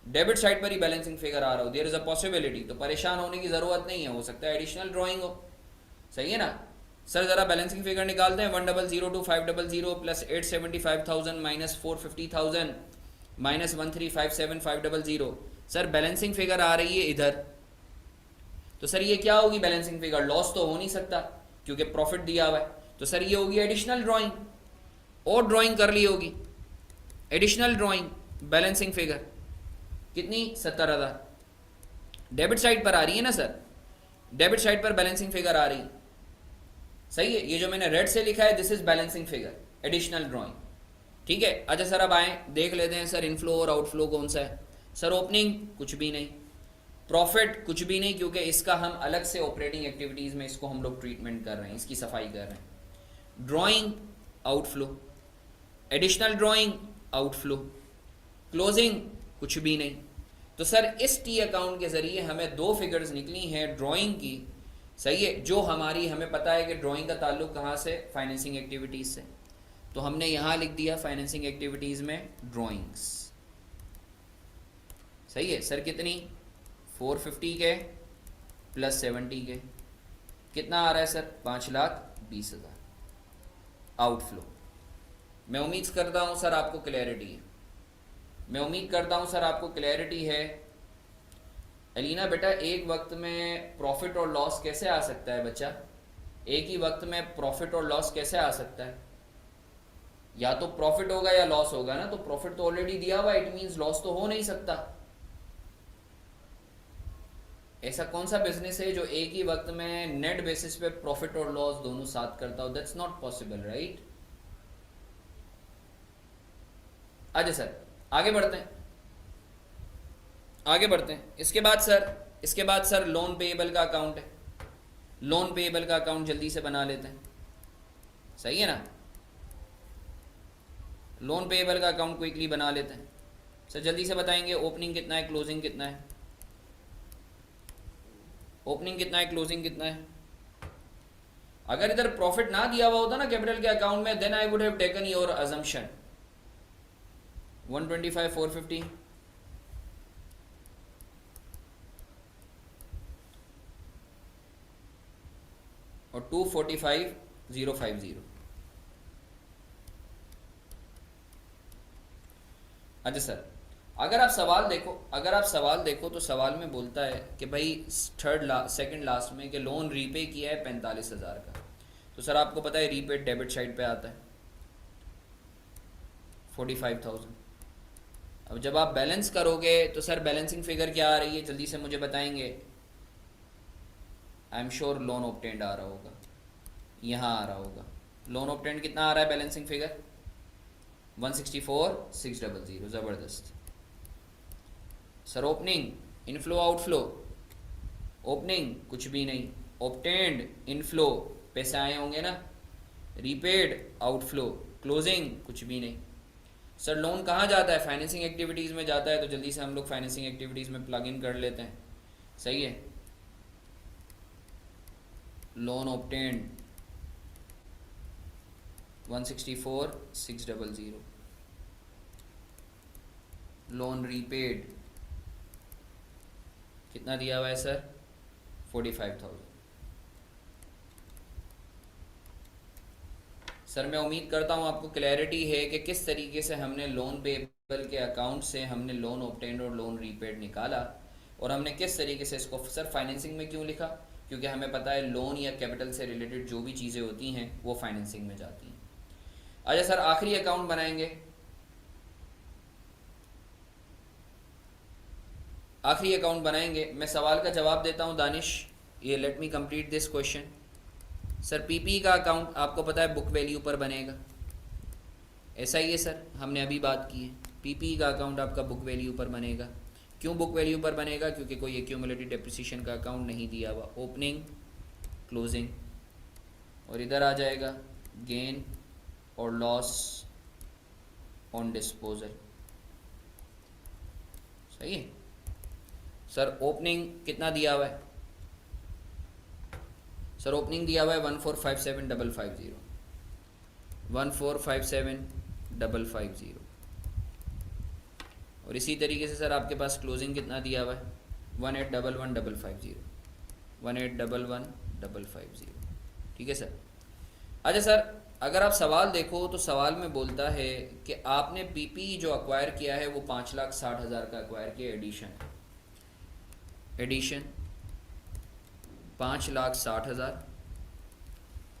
डेबिट साइड पर ही बैलेंसिंग फिगर आ रहा हो, देयर इज़ अ पॉसिबिलिटी। तो परेशान होने की ज़रूरत नहीं है, हो सकता है एडिशनल ड्राइंग हो। सही है ना सर? ज़रा बैलेंसिंग फिगर निकालते हैं। 100 two 500 plus 875,000 minus 450,000 minus 1357 500। Sir balancing figure आ रही है इधर, तो सर ये क्या होगी बैलेंसिंग फिगर? लॉस तो हो नहीं सकता क्योंकि प्रॉफिट दिया हुआ है। तो सर ये होगी एडिशनल ड्राइंग, और ड्राइंग कर ली होगी एडिशनल ड्राइंग। बैलेंसिंग फिगर कितनी? 70,000। डेबिट साइड पर आ रही है ना सर, डेबिट साइड पर बैलेंसिंग फिगर आ रही है। सही है, ये जो मैंने रेड से लिखा है this is balancing figure, additional drawing. ठीक है। अच्छा सर अब आए देख लेते हैं सर इनफ्लो और आउटफ्लो कौन सा है। सर ओपनिंग कुछ भी नहीं, प्रॉफिट कुछ भी नहीं, क्योंकि इसका हम अलग से ऑपरेटिंग एक्टिविटीज़ में इसको हम लोग ट्रीटमेंट कर रहे हैं, इसकी सफाई कर रहे हैं। Drawing outflow, additional drawing outflow, closing कुछ भी नहीं। तो सर इस टी अकाउंट के ज़रिए हमें दो फिगर्स निकली हैं ड्राइंग की। सही है, जो हमारी हमें पता है कि ड्राइंग का ताल्लुक कहाँ से? फाइनेंसिंग एक्टिविटीज़ से। तो हमने यहाँ लिख दिया फाइनेंसिंग एक्टिविटीज़ में ड्राइंग्स। सही है सर, कितनी? 450 के प्लस 70 के, कितना आ रहा है सर? 5,20,000 आउटफ्लो। मैं उम्मीद करता हूँ सर आपको क्लैरिटी है, मैं उम्मीद करता हूँ सर आपको क्लैरिटी है। एलिना बेटा, एक वक्त में प्रॉफिट और लॉस कैसे आ सकता है बच्चा? एक ही वक्त में प्रॉफिट और लॉस कैसे आ सकता है? या तो प्रॉफिट होगा या लॉस होगा ना। तो प्रॉफिट तो ऑलरेडी दिया हुआ, इट मींस लॉस तो हो नहीं सकता। ऐसा कौन सा बिजनेस है जो एक ही वक्त में नेट बेसिस पे प्रॉफिट और लॉस दोनों साथ करता हो? That's not possible, right? अच्छा सर आगे बढ़ते हैं, आगे बढ़ते हैं। इसके बाद सर लोन पेएबल का अकाउंट है। लोन पेएबल का अकाउंट जल्दी से बना लेते हैं। सही है ना? लोन पेएबल का अकाउंट क्विकली बना लेते हैं। सर जल्दी से बताएंगे ओपनिंग कितना है, क्लोजिंग कितना है? ओपनिंग कितना है, क्लोजिंग कितना है? अगर इधर प्रॉफिट ना दिया हुआ होता ना कैपिटल के अकाउंट में, then I would have taken your assumption 125 450 और 245 050। अच्छा सर, अगर आप सवाल देखो तो सवाल में बोलता है कि भाई सेकंड लास्ट में कि लोन रीपे किया है 45,000 का। तो सर आपको पता है रीपेड डेबिट साइड पे आता है 45,000। अब जब आप बैलेंस करोगे तो सर बैलेंसिंग फिगर क्या आ रही है, जल्दी से मुझे बताएंगे? I am sure loan obtained आ रहा होगा, यहाँ आ रहा होगा। लोन ऑब्टेंड कितना आ रहा है बैलेंसिंग फिगर? 164,600। ज़बरदस्त sir. Opening inflow outflow, opening कुछ भी नहीं, ऑब्टेंड इनफ्लो पैसे आए होंगे ना, रीपेड आउटफ्लो, क्लोजिंग कुछ भी नहीं। सर लोन कहाँ जाता है? फाइनेंसिंग एक्टिविटीज़ में जाता है। तो जल्दी से हम लोग फाइनेंसिंग एक्टिविटीज़ में प्लग इन कर लेते हैं। सही है, लोन ऑब्टेंड 164,600, लोन रीपेड कितना दिया हुआ है सर? 45,000। सर मैं उम्मीद करता हूँ आपको क्लैरिटी है कि किस तरीके से हमने लोन पेबल के अकाउंट से हमने लोन ऑब्टेन्ड और लोन रीपेड निकाला, और हमने किस तरीके से इसको सर फाइनेंसिंग में क्यों लिखा, क्योंकि हमें पता है लोन या कैपिटल से रिलेटेड जो भी चीज़ें होती हैं वो फाइनेंसिंग में जाती हैं। अच्छा सर आखिरी अकाउंट बनाएंगे, आखिरी अकाउंट बनाएंगे। मैं सवाल का जवाब देता हूँ दानिश, ये let me complete this question. Sir PP का अकाउंट आपको पता है बुक वैल्यू पर बनेगा, ऐसा ही है सर, हमने अभी बात की है। पीपी का अकाउंट आपका बुक वैल्यू पर बनेगा। क्यों बुक वैल्यू पर बनेगा? क्योंकि कोई एक्यूमुलेटेड डेप्रिसिएशन का अकाउंट नहीं दिया हुआ। ओपनिंग, क्लोजिंग, और इधर आ जाएगा गेन और लॉस ऑन डिस्पोजल। सही है सर। ओपनिंग कितना दिया हुआ है? सर ओपनिंग दिया हुआ है 1457550, 1457550। और इसी तरीके से सर आपके पास क्लोजिंग कितना दिया हुआ है? 1811550, 1811550। ठीक है सर। अच्छा सर अगर आप सवाल देखो तो सवाल में बोलता है कि आपने पीपी जो अक्वायर किया है वो 5,60,000 का अक्वायर किया। एडिशन 5,60,000।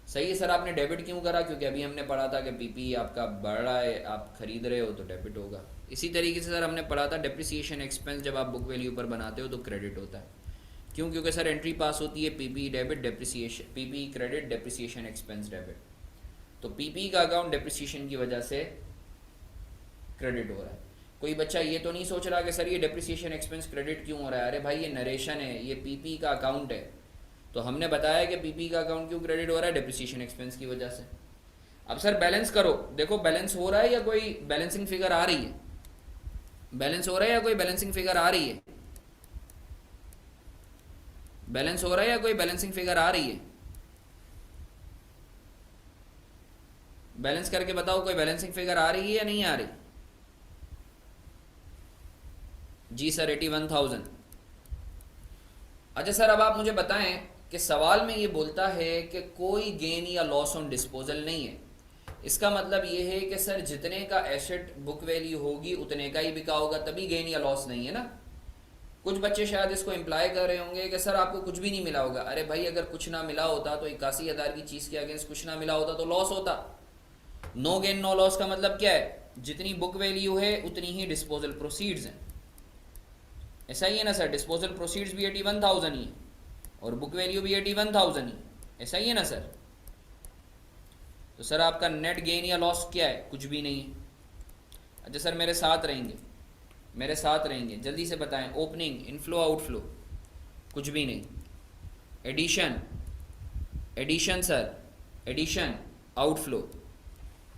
सही है सर। आपने डेबिट क्यों करा? क्योंकि अभी हमने पढ़ा था कि पीपी आपका बढ़ रहा है, आप खरीद रहे हो तो डेबिट होगा। इसी तरीके से सर हमने पढ़ा था डेप्रिसिएशन एक्सपेंस जब आप बुक वैल्यू पर बनाते हो तो क्रेडिट होता है। क्यों? क्योंकि सर एंट्री पास होती है PP debit depreciation, PP credit depreciation expense debit. तो पीपी का अकाउंट डेप्रिसिएशन की वजह से क्रेडिट हो रहा है। कोई बच्चा ये तो नहीं सोच रहा कि सर ये डेप्रिसिएशन एक्सपेंस क्रेडिट क्यों हो रहा है। अरे भाई ये नरेशन है, ये पीपी का अकाउंट है। तो हमने बताया कि पीपी का अकाउंट क्यों क्रेडिट हो रहा है, डेप्रिसिएशन एक्सपेंस की वजह से। अब सर बैलेंस करो, देखो बैलेंस हो रहा है या कोई बैलेंसिंग फिगर आ रही है? बैलेंस हो रहा है या कोई बैलेंसिंग फिगर आ रही है? बैलेंस हो रहा है या कोई बैलेंसिंग फिगर आ रही है? बैलेंस करके बताओ कोई बैलेंसिंग फिगर आ रही है या नहीं आ रही? जी सर 81,000। अच्छा सर अब आप मुझे बताएं कि सवाल में ये बोलता है कि कोई गेन या लॉस ऑन डिस्पोजल नहीं है। इसका मतलब ये है कि सर जितने का एसेट बुक वैल्यू होगी उतने का ही बिका होगा, तभी गेन या लॉस नहीं है ना। कुछ बच्चे शायद इसको इम्प्लाई कर रहे होंगे कि सर आपको कुछ भी नहीं मिला होगा। अरे भाई अगर कुछ ना मिला होता तो 81,000 की चीज़ के अगेंस्ट कुछ ना मिला होता तो लॉस होता। नो गेन नो लॉस का मतलब क्या है? जितनी बुक वैल्यू है उतनी ही डिस्पोजल प्रोसीड्स हैं। ऐसा ही है ना सर। डिस्पोजल प्रोसीड्स भी 81,000 ही है और बुक वैल्यू भी 81,000 ही। ऐसा ही है ना सर। तो सर आपका नेट गेन या लॉस क्या है? कुछ भी नहीं है। अच्छा सर मेरे साथ रहेंगे, मेरे साथ रहेंगे, जल्दी से बताएं। ओपनिंग, इनफ्लो, आउटफ्लो, कुछ भी नहीं। Addition, addition sir, addition, outflow.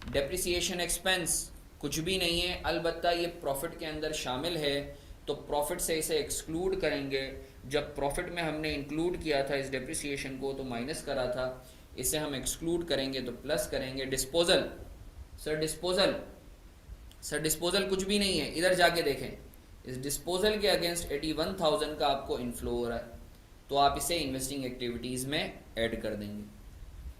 Depreciation expense कुछ भी नहीं है, अलबत्ता ये प्रॉफिट के अंदर शामिल है तो प्रॉफिट से इसे एक्सक्लूड करेंगे। जब प्रॉफिट में हमने इंक्लूड किया था इस डेप्रिसिएशन को तो माइनस करा था, इसे हम एक्सक्लूड करेंगे तो प्लस करेंगे। Disposal sir, disposal sir, disposal कुछ भी नहीं है। इधर जाके देखें, इस डिस्पोजल के अगेंस्ट 81,000 का आपको इनफ्लो हो रहा है तो आप इसे इन्वेस्टिंग एक्टिविटीज़ में ऐड कर देंगे।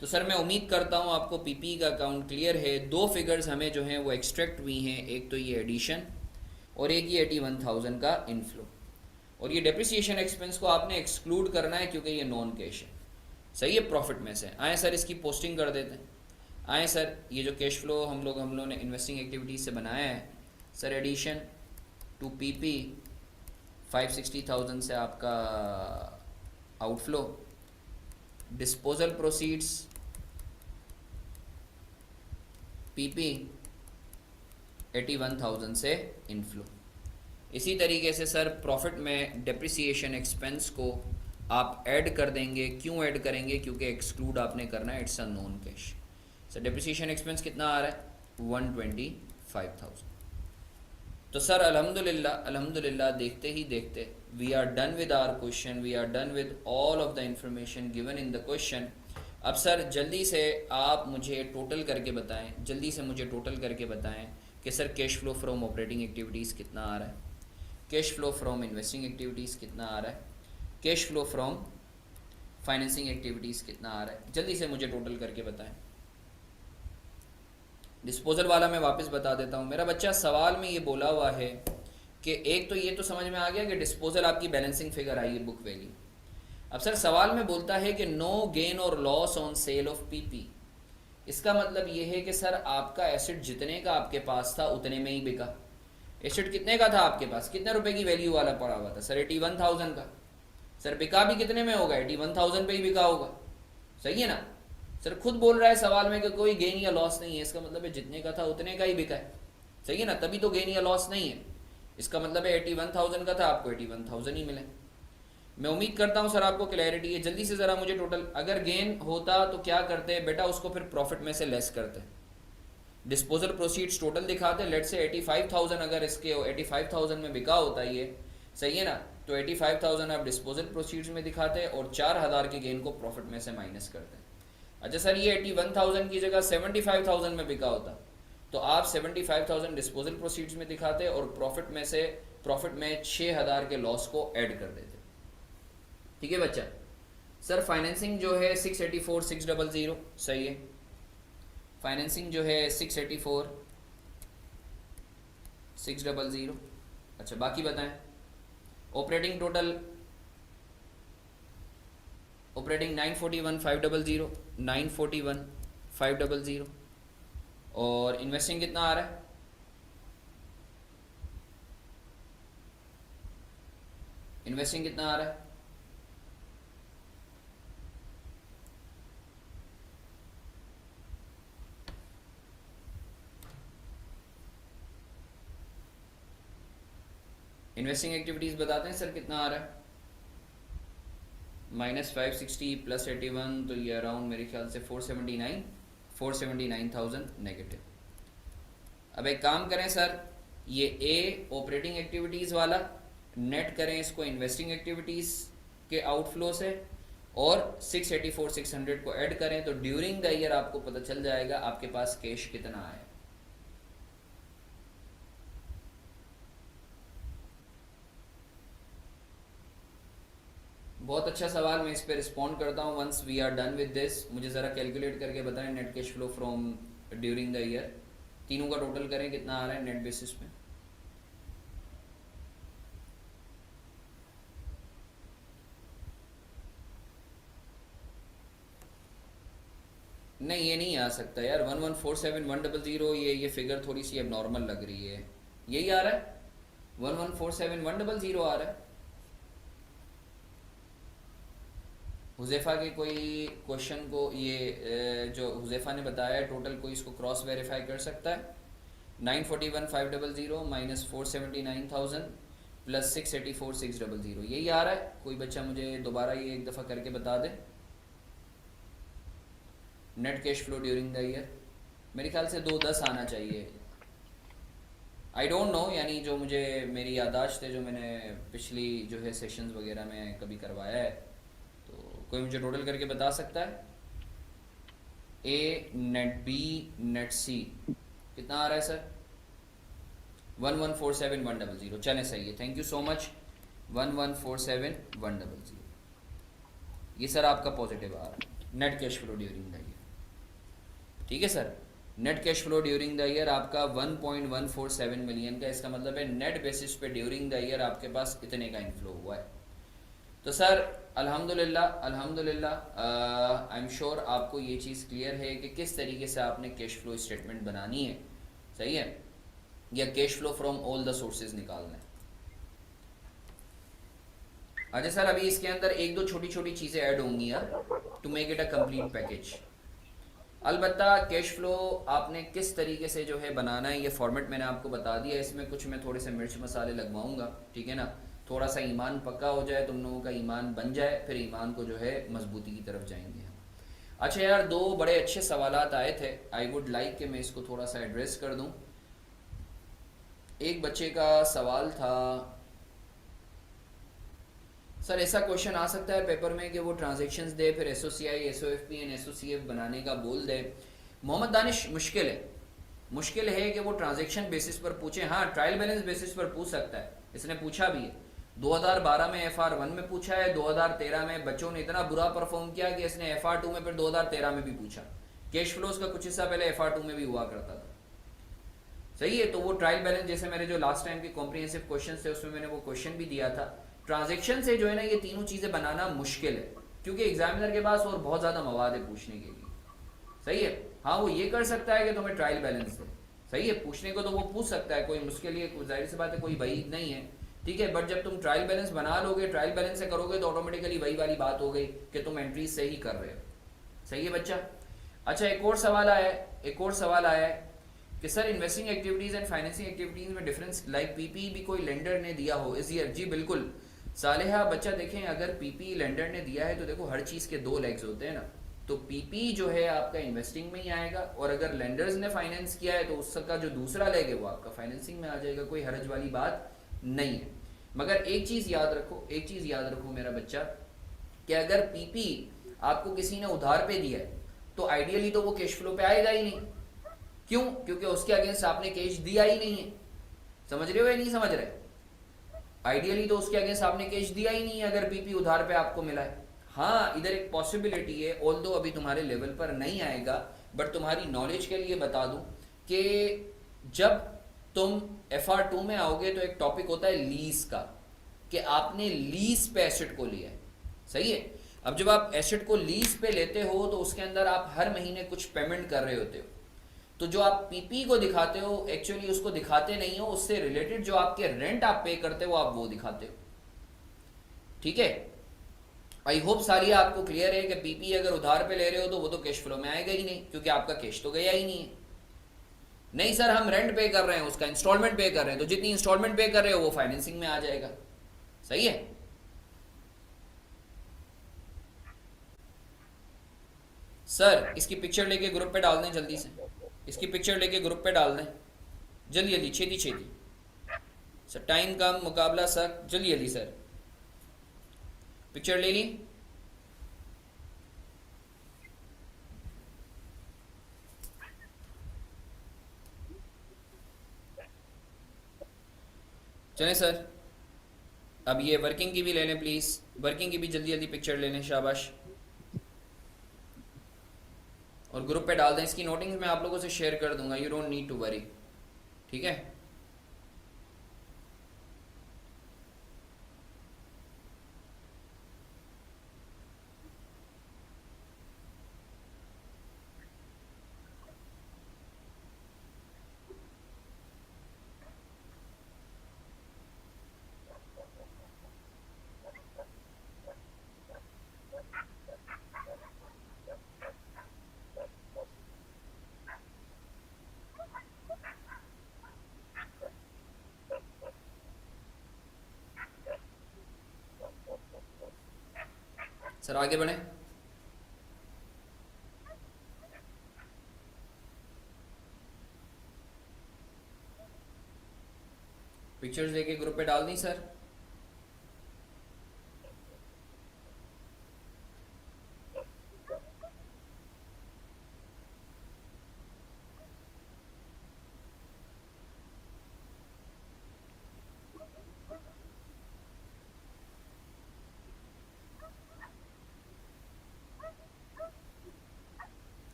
तो सर मैं उम्मीद करता हूँ आपको पीपी का अकाउंट क्लियर है। दो फिगर्स हमें जो हैं वो एक्सट्रैक्ट हुई हैं, एक तो ये एडिशन और एक ये 81,000 का इनफ्लो। और ये डेप्रिसिएशन एक्सपेंस को आपने एक्सक्लूड करना है क्योंकि ये नॉन कैश है। सही है, प्रॉफिट में से। आए सर इसकी पोस्टिंग कर देते हैं। आए सर ये जो कैश फ्लो हम लोगों ने इन्वेस्टिंग एक्टिविटीज़ से बनाया है सर, एडिशन टू पीपी 560,000 से आपका आउटफ्लो, डिस्पोजल प्रोसीड्स पीपी 81,000 से इनफ्लो। इसी तरीके से सर प्रॉफिट में डेप्रिसिएशन एक्सपेंस को आप ऐड कर देंगे। क्यों ऐड करेंगे? क्योंकि एक्सक्लूड आपने करना है, it's a non cash. Sir depreciation expense कितना आ रहा है? 125,000। तो सर अल्हम्दुलिल्लाह, अल्हम्दुलिल्लाह देखते ही देखते we are done with our question, we are done with all of the information given in the question. अब सर जल्दी से आप मुझे टोटल करके बताएं, जल्दी से मुझे टोटल करके बताएं कि sir cash flow from operating activities कितना आ रहा है। Cash flow from investing activities कितना आ रहा है, cash flow from financing activities कितना आ रहा है, जल्दी से मुझे टोटल करके बताएं। डिस्पोजल वाला मैं वापस बता देता हूँ। मेरा बच्चा सवाल में ये बोला हुआ है कि एक तो ये तो समझ में आ गया कि डिस्पोजल आपकी बैलेंसिंग फिगर आई है बुक वैल्यू। अब सर सवाल में बोलता है कि नो गेन और loss on sale of PP. इसका मतलब ये है कि सर आपका एसेट जितने का आपके पास था उतने में ही बिका। एसेट कितने का था आपके पास, कितने रुपए की वैल्यू वाला पड़ा हुआ था सर, 81,000 का। सर बिका भी कितने में होगा, 81,000 पे ही बिका होगा, सही है ना। सर खुद बोल रहा है सवाल में कि कोई गेन या लॉस नहीं है, इसका मतलब है जितने का था उतने का ही बिका है, सही है ना, तभी तो गेन या लॉस नहीं है। इसका मतलब है 81,000 का था, आपको 81,000 ही मिले। मैं उम्मीद करता हूँ सर आपको क्लैरिटी है। जल्दी से ज़रा मुझे टोटल, अगर गेन होता तो क्या करते हैं बेटा, उसको फिर प्रॉफिट में से लेस करते हैं। डिस्पोजल प्रोसीड्स टोटल दिखाते, लेट से 85,000 अगर इसके 85,000 में बिका होता ये, सही है ना, तो 85,000 आप डिस्पोजल प्रोसीड्स में दिखाते और 4,000 के गेन को प्रॉफिट में से माइनस करते हैं। अच्छा सर ये 81,000 की जगह 75,000 में बिका होता तो आप 75,000 डिस्पोजल प्रोसीड्स में दिखाते और प्रॉफिट में 6,000 के लॉस को ऐड कर देते। ठीक है बच्चा। सर फाइनेंसिंग जो है 684,600, सही है। फाइनेंसिंग जो है 684,600। अच्छा बाकी बताएं। Operating total, operating 941,500, 941,500। और इन्वेस्टिंग कितना आ रहा है, इन्वेस्टिंग कितना आ रहा है, इन्वेस्टिंग एक्टिविटीज़ बताते हैं सर कितना आ रहा है। -560 + 81 तो ये अराउंड मेरे ख्याल से 479,000 नेगेटिव। अब एक काम करें सर, ये ए ऑपरेटिंग एक्टिविटीज़ वाला नेट करें इसको इन्वेस्टिंग एक्टिविटीज़ के आउटफ्लो से और 684,600 को ऐड करें तो ड्यूरिंग द ईयर आपको पता चल जाएगा आपके पास कैश कितना आया। बहुत अच्छा सवाल, मैं इस पे रिस्पॉन्ड करता हूँ once we are done with this. मुझे ज़रा कैलकुलेट करके बताएं net cash flow from during the year, तीनों का टोटल करें कितना आ रहा है नेट बेसिस पे। नहीं ये नहीं आ सकता यार, 1147,100, ये फिगर थोड़ी सी अब नॉर्मल लग रही है। यही आ रहा है 1147,100 आ रहा है। हुज़ैफ़ा के कोई क्वेश्चन को ये जो हुज़ैफ़ा ने बताया है टोटल, कोई इसको क्रॉस वेरीफाई कर सकता है। 941,500 माइनस 479,000 प्लस 684,600 यही आ रहा है। कोई बच्चा मुझे दोबारा ये एक दफ़ा करके बता दे net cash flow during the year. मेरे ख्याल से 210 आना चाहिए, आई डोंट नो, यानी जो मुझे मेरी यादाश्त है जो मैंने पिछली जो है सेशंस वगैरह में कभी करवाया है, तो कोई मुझे टोटल करके बता सकता है। ए नेट बी नेट सी कितना आ रहा है सर, 1147,100। चलें सही है, थैंक यू सो मच। 1147,100 ये सर आपका पॉजिटिव आ रहा है net cash flow during the year. ठीक है sir, net cash flow during the year आपका 1.147 मिलियन का, इसका मतलब है नेट बेसिस पे ड्यूरिंग द ईयर आपके पास इतने का इनफ्लो हुआ है। तो सर अल्हम्दुलिल्लाह आई एम श्योर आपको ये चीज़ क्लियर है कि किस तरीके से आपने कैश फ्लो स्टेटमेंट बनानी है, सही है, या cash flow from all the sources निकालना है। अच्छा सर अभी इसके अंदर एक दो छोटी छोटी चीज़ें ऐड होंगी यार to make it a complete package. अलबत्ता कैश फ्लो आपने किस तरीके से जो है बनाना है ये फॉर्मेट मैंने आपको बता दिया। इसमें कुछ मैं थोड़े से मिर्च मसाले लगवाऊंगा, ठीक है ना, थोड़ा सा ईमान पक्का हो जाए, तुम लोगों का ईमान बन जाए, फिर ईमान को जो है मजबूती की तरफ जाएंगे हम। अच्छा यार दो बड़े अच्छे सवालात आए थे, आई वुड लाइक कि मैं इसको थोड़ा सा एड्रेस कर दूं। एक बच्चे का सवाल था सर ऐसा क्वेश्चन आ सकता है पेपर में कि वो ट्रांजैक्शंस दे फिर एसओसीआई एसओएफपी एंड एसओसीएफ बनाने का बोल दे। मोहम्मद दानिश मुश्किल है कि वो ट्रांजैक्शन बेसिस पर पूछे। हाँ ट्रायल बैलेंस बेसिस पर पूछ सकता है, इसने पूछा भी है। 2012 में FR1 में पूछा है, 2013 में बच्चों ने इतना बुरा परफॉर्म किया कि इसने FR2 में फिर 2013 में भी पूछा। कैश फ्लोज का कुछ हिस्सा पहले FR2 में भी हुआ करता था। सही है। तो वो ट्रायल बैलेंस, जैसे मेरे जो लास्ट टाइम के कॉम्प्रिहेंसिव क्वेश्चन थे उसमें मैंने वो क्वेश्चन भी दिया था। ट्रांजेक्शन से जो है ना ये तीनों चीजें बनाना मुश्किल है, क्योंकि एग्जामिनर के पास और बहुत ज्यादा मवाद है पूछने के लिए। सही है। हाँ, वो ये कर सकता है कि तुम्हें ट्रायल बैलेंस दे। सही है, पूछने को तो वो पूछ सकता है, कोई मुश्किल ये जाहिर सी बात है, कोई वही नहीं है। ठीक है, बट जब तुम ट्रायल बैलेंस बना लोगे, ट्रायल बैलेंस से करोगे तो ऑटोमेटिकली वही वाली बात हो गई कि तुम एंट्री सही कर रहे हो। सही है बच्चा। अच्छा, एक और सवाल आया है कि sir investing activities and financing activities में डिफरेंस, लाइक पीपी भी कोई लेंडर ने दिया हो इस ईयर। जी बिल्कुल सालेहा बच्चा, देखें अगर पीपी लेंडर ने दिया है तो देखो हर चीज के दो लेग्स होते हैं ना, तो पीपी जो है आपका इन्वेस्टिंग में ही आएगा, और अगर लेंडर्स ने फाइनेंस किया है तो उसका जो दूसरा लेग है वो आपका फाइनेंसिंग में आ जाएगा। कोई हर्ज वाली बात नहीं है। मगर एक चीज याद रखो मेरा बच्चा, कि अगर पीपी आपको किसी ने उधार पे दिया है तो आइडियली तो वो कैश फ्लो पे आएगा ही नहीं। क्यों? क्योंकि उसके अगेंस्ट आपने कैश दिया ही नहीं है। समझ रहे हो या नहीं समझ रहे? आइडियली तो उसके अगेंस्ट आपने कैश दिया ही नहीं है अगर पीपी उधार पे आपको मिला है। हाँ, इधर एक पॉसिबिलिटी है, ऑल्दो अभी तुम्हारे लेवल पर नहीं आएगा, बट तुम्हारी नॉलेज के लिए बता दूं कि जब तुम FR2 में आओगे तो एक टॉपिक होता है लीज का, कि आपने लीज पे एसेट को लिया है। सही है। अब जब आप एसेट को लीज पे लेते हो तो उसके अंदर आप हर महीने कुछ पेमेंट कर रहे होते हो, तो जो आप पीपी को दिखाते हो एक्चुअली उसको दिखाते नहीं हो, उससे रिलेटेड जो आपके रेंट आप पे करते हो आप वो दिखाते हो। ठीक है, आई होप सालिया आपको क्लियर है कि पीपी अगर उधार पे ले रहे हो तो वो तो कैश फ्लो में आएगा ही नहीं, क्योंकि आपका कैश तो गया ही नहीं है। नहीं सर हम रेंट पे कर रहे हैं, उसका इंस्टॉलमेंट पे कर रहे हैं, तो जितनी इंस्टॉलमेंट पे कर रहे हो वो फाइनेंसिंग में आ जाएगा। सही है। सर इसकी पिक्चर लेके ग्रुप पे डाल दें जल्दी से, इसकी पिक्चर लेके ग्रुप पे डाल दें जल्दी जल्दी, छेती छेती। सर टाइम कम, मुकाबला सख्त, जल्दी जल्दी सर। पिक्चर ले ली? चलें सर, अब ये वर्किंग की भी ले लें प्लीज़, वर्किंग की भी जल्दी जल्दी पिक्चर ले लें, शाबाश। और ग्रुप पे डाल दें। इसकी नोटिंग्स मैं आप लोगों से शेयर कर दूंगा, you don't need to worry. ठीक है। सर आगे बढ़ें। पिक्चर्स लेके ग्रुप पे डाल दी सर।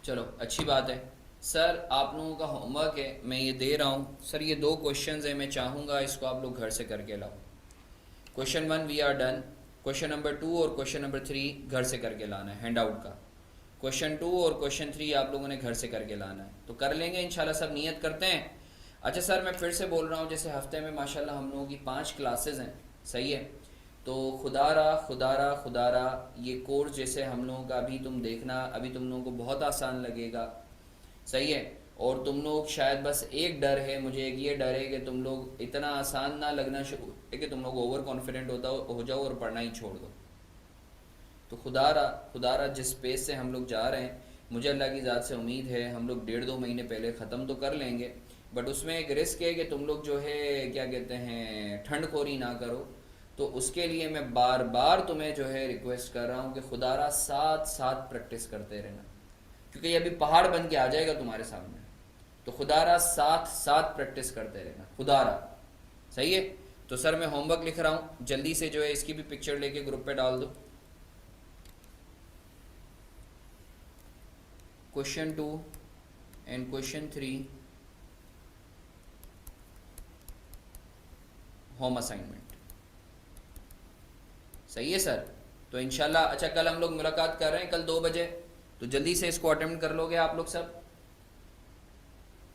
चलो अच्छी बात है। सर आप लोगों का होमवर्क है, मैं ये दे रहा हूँ सर, ये 2 क्वेश्चंस हैं, मैं चाहूँगा इसको आप लोग घर से करके लाओ। Question 1 we are done, question number 2 और क्वेश्चन नंबर 3 घर से करके लाना है, हैंड आउट का। क्वेश्चन 2 और क्वेश्चन 3 आप लोगों ने घर से करके लाना है, तो कर लेंगे इंशाल्लाह, सब नियत करते हैं। अच्छा सर मैं फिर से बोल रहा हूँ, जैसे हफ्ते में माशाल्लाह हम लोगों की 5 क्लासेस हैं। सही है। तो खुदारा ये कोर्स जैसे हम लोगों का अभी तुम देखना, अभी तुम लोगों को बहुत आसान लगेगा। सही है। और तुम लोग शायद बस एक डर है, मुझे एक ये डर है कि तुम लोग इतना आसान ना लगना शुरू है कि तुम लोग ओवर कॉन्फिडेंट हो जाओ और पढ़ना ही छोड़ दो। तो खुदारा जिस पेस से हम लोग जा रहे हैं, मुझे अल्लाह की ज़ात से उम्मीद है हम लोग 1.5-2 महीने पहले ख़त्म तो कर लेंगे, बट उसमें एक रिस्क है कि तुम लोग जो है क्या कहते हैं ठंडखोरी ना करो। तो उसके लिए मैं बार बार तुम्हें जो है रिक्वेस्ट कर रहा हूँ कि खुदारा साथ साथ प्रैक्टिस करते रहना, क्योंकि ये अभी पहाड़ बन के आ जाएगा तुम्हारे सामने। तो खुदारा साथ साथ प्रैक्टिस करते रहना, खुदारा। सही है। तो सर मैं होमवर्क लिख रहा हूँ, जल्दी से जो है इसकी भी पिक्चर लेके ग्रुप पे डाल दो। Question 2 and question 3 home assignment. सही है सर। तो इंशाल्लाह अच्छा कल हम लोग मुलाकात कर रहे हैं, कल 2 बजे, तो जल्दी से इसको अटेम्प्ट कर लोगे आप लोग सब।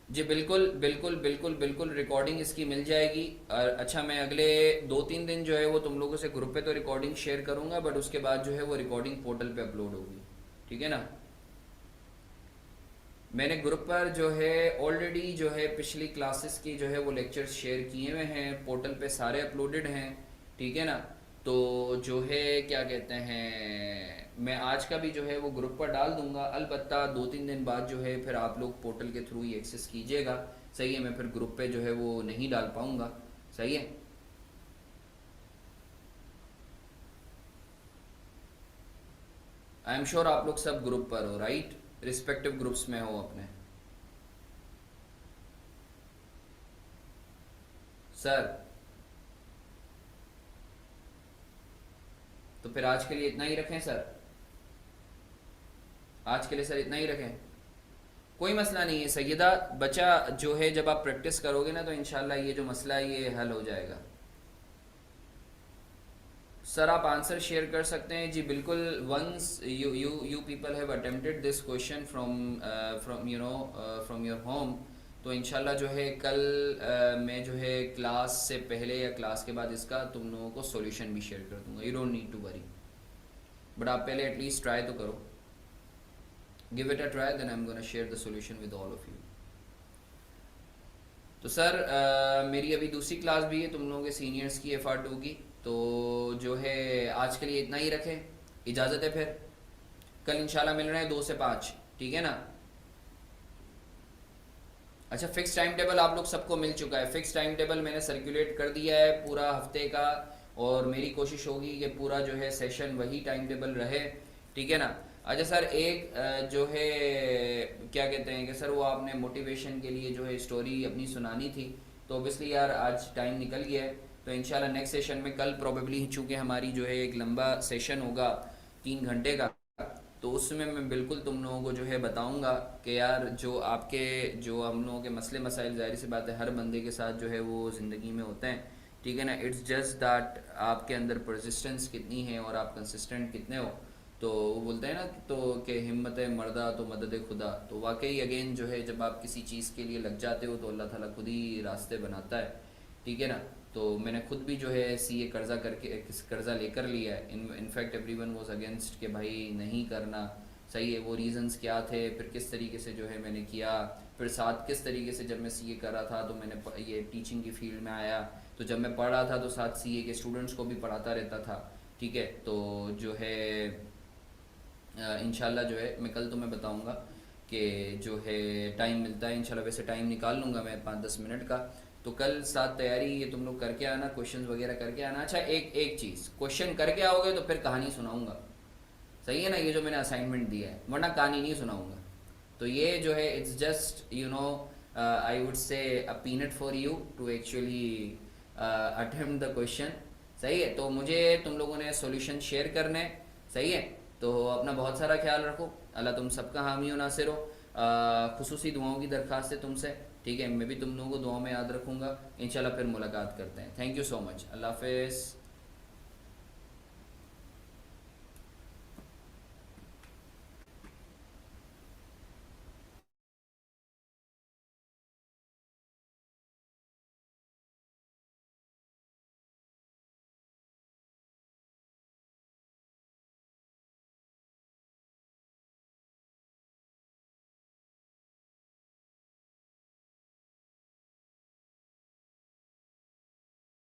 जी बिल्कुल बिल्कुल बिल्कुल बिल्कुल, रिकॉर्डिंग इसकी मिल जाएगी। और अच्छा मैं अगले 2-3 दिन जो है वो तुम लोगों से ग्रुप पे तो रिकॉर्डिंग शेयर करूंगा, बट उसके बाद जो है वो रिकॉर्डिंग पोर्टल पे अपलोड होगी। ठीक है ना। मैंने ग्रुप पर जो है ऑलरेडी जो है पिछली क्लासेस की जो है वो लेक्चर्स शेयर किए हुए हैं, पोर्टल पे सारे अपलोडेड हैं। ठीक है ना। तो जो है क्या कहते हैं मैं आज का भी जो है वो ग्रुप पर डाल दूंगा। अलबत्ता 2-3 दिन बाद जो है फिर आप लोग पोर्टल के थ्रू ही एक्सेस कीजिएगा। सही है। मैं फिर ग्रुप पे जो है वो नहीं डाल पाऊंगा। सही है। आई एम श्योर आप लोग सब ग्रुप पर हो, राइट, रिस्पेक्टिव ग्रुप्स में हो अपने। सर तो फिर आज के लिए इतना ही रखें सर। आज के लिए सर इतना ही रखें। कोई मसला नहीं है सैयदा। बच्चा जो है जब आप प्रैक्टिस करोगे ना तो इंशाल्लाह ये जो मसला है ये हल हो जाएगा। सर आप आंसर शेयर कर सकते हैं जी बिल्कुल। Once you people have attempted this question from from your home, तो इंशाल्लाह जो है कल मैं जो है क्लास से पहले या क्लास के बाद इसका तुम लोगों को सॉल्यूशन भी शेयर कर दूंगा। You don't need to worry, but आप पहले एटलीस्ट ट्राई तो करो। Give it a try, then I am gonna share the solution with all of you. तो सर मेरी अभी दूसरी क्लास भी है तुम लोगों के सीनियर्स की, FR2 की। तो जो है आज के लिए इतना ही रखें, इजाज़त है फिर। कल इंशाल्लाह मिल रहे हैं 2 से 5। ठीक है ना। अच्छा फिक्स टाइम टेबल आप लोग सबको मिल चुका है। फिक्स टाइम टेबल मैंने सर्कुलेट कर दिया है पूरा हफ्ते का, और मेरी कोशिश होगी कि पूरा जो है सेशन वही टाइम टेबल रहे। ठीक है ना। अच्छा सर एक जो है क्या कहते हैं कि सर वो आपने मोटिवेशन के लिए जो है स्टोरी अपनी सुनानी थी, तो ऑब्वियसली यार आज टाइम निकल गया है। तो इंशाल्लाह नेक्स्ट सेशन में कल प्रोबेबली चूँकि हमारी जो है एक लंबा सेशन होगा 3 घंटे का, तो उसमें मैं बिल्कुल तुम लोगों को जो है बताऊंगा कि यार जो आपके जो हम लोगों के मसले मसाइल, जाहिर सी बात है हर बंदे के साथ जो है वो ज़िंदगी में होते हैं। ठीक है ना। इट्स जस्ट दैट आपके अंदर परसिस्टेंस कितनी है और आप कंसिस्टेंट कितने हो। तो वो बोलते हैं ना तो कि हिम्मत मर्दा तो मदद खुदा। तो वाकई अगेन जो है जब आप किसी चीज़ के लिए लग जाते हो तो अल्लाह ताला खुद ही रास्ते बनाता है। ठीक है ना। तो मैंने खुद भी जो है CA कर्ज़ा लेकर लिया है। इनफैक्ट एवरीवन वाज अगेंस्ट कि भाई नहीं करना। सही है। वो रीज़न्स क्या थे, फिर किस तरीके से जो है मैंने किया, फिर साथ किस तरीके से जब मैं CA कर रहा था तो मैंने ये टीचिंग की फील्ड में आया। तो जब मैं पढ़ रहा था तो साथ CA के स्टूडेंट्स को भी पढ़ाता रहता था। ठीक है। तो जो है इंशाल्लाह जो है मैं कल तुम्हें बताऊंगा कि जो है टाइम मिलता है इंशाल्लाह, वैसे टाइम निकाल लूँगा मैं 5-10 मिनट का। तो कल साथ तैयारी ये तुम लोग करके आना, क्वेश्चंस वगैरह करके आना। अच्छा एक एक चीज़, क्वेश्चन करके आओगे तो फिर कहानी सुनाऊंगा। सही है ना, ये जो मैंने असाइनमेंट दिया है, वरना कहानी नहीं सुनाऊंगा। तो ये जो है it's just I would say a peanut for you to actually attempt the question. सही है। तो मुझे तुम लोगों ने सॉल्यूशन शेयर करने। सही है। तो अपना बहुत सारा ख्याल रखो। अल्लाह तुम सबका हामी और नासिर हो। खुसूसी दुआओं की दरख्वास्त है तुमसे। ठीक है। मैं भी तुम लोगों को दुआ में याद रखूँगा। इंशाल्लाह फिर मुलाकात करते हैं। Thank you so much. अल्लाह हाफिज़।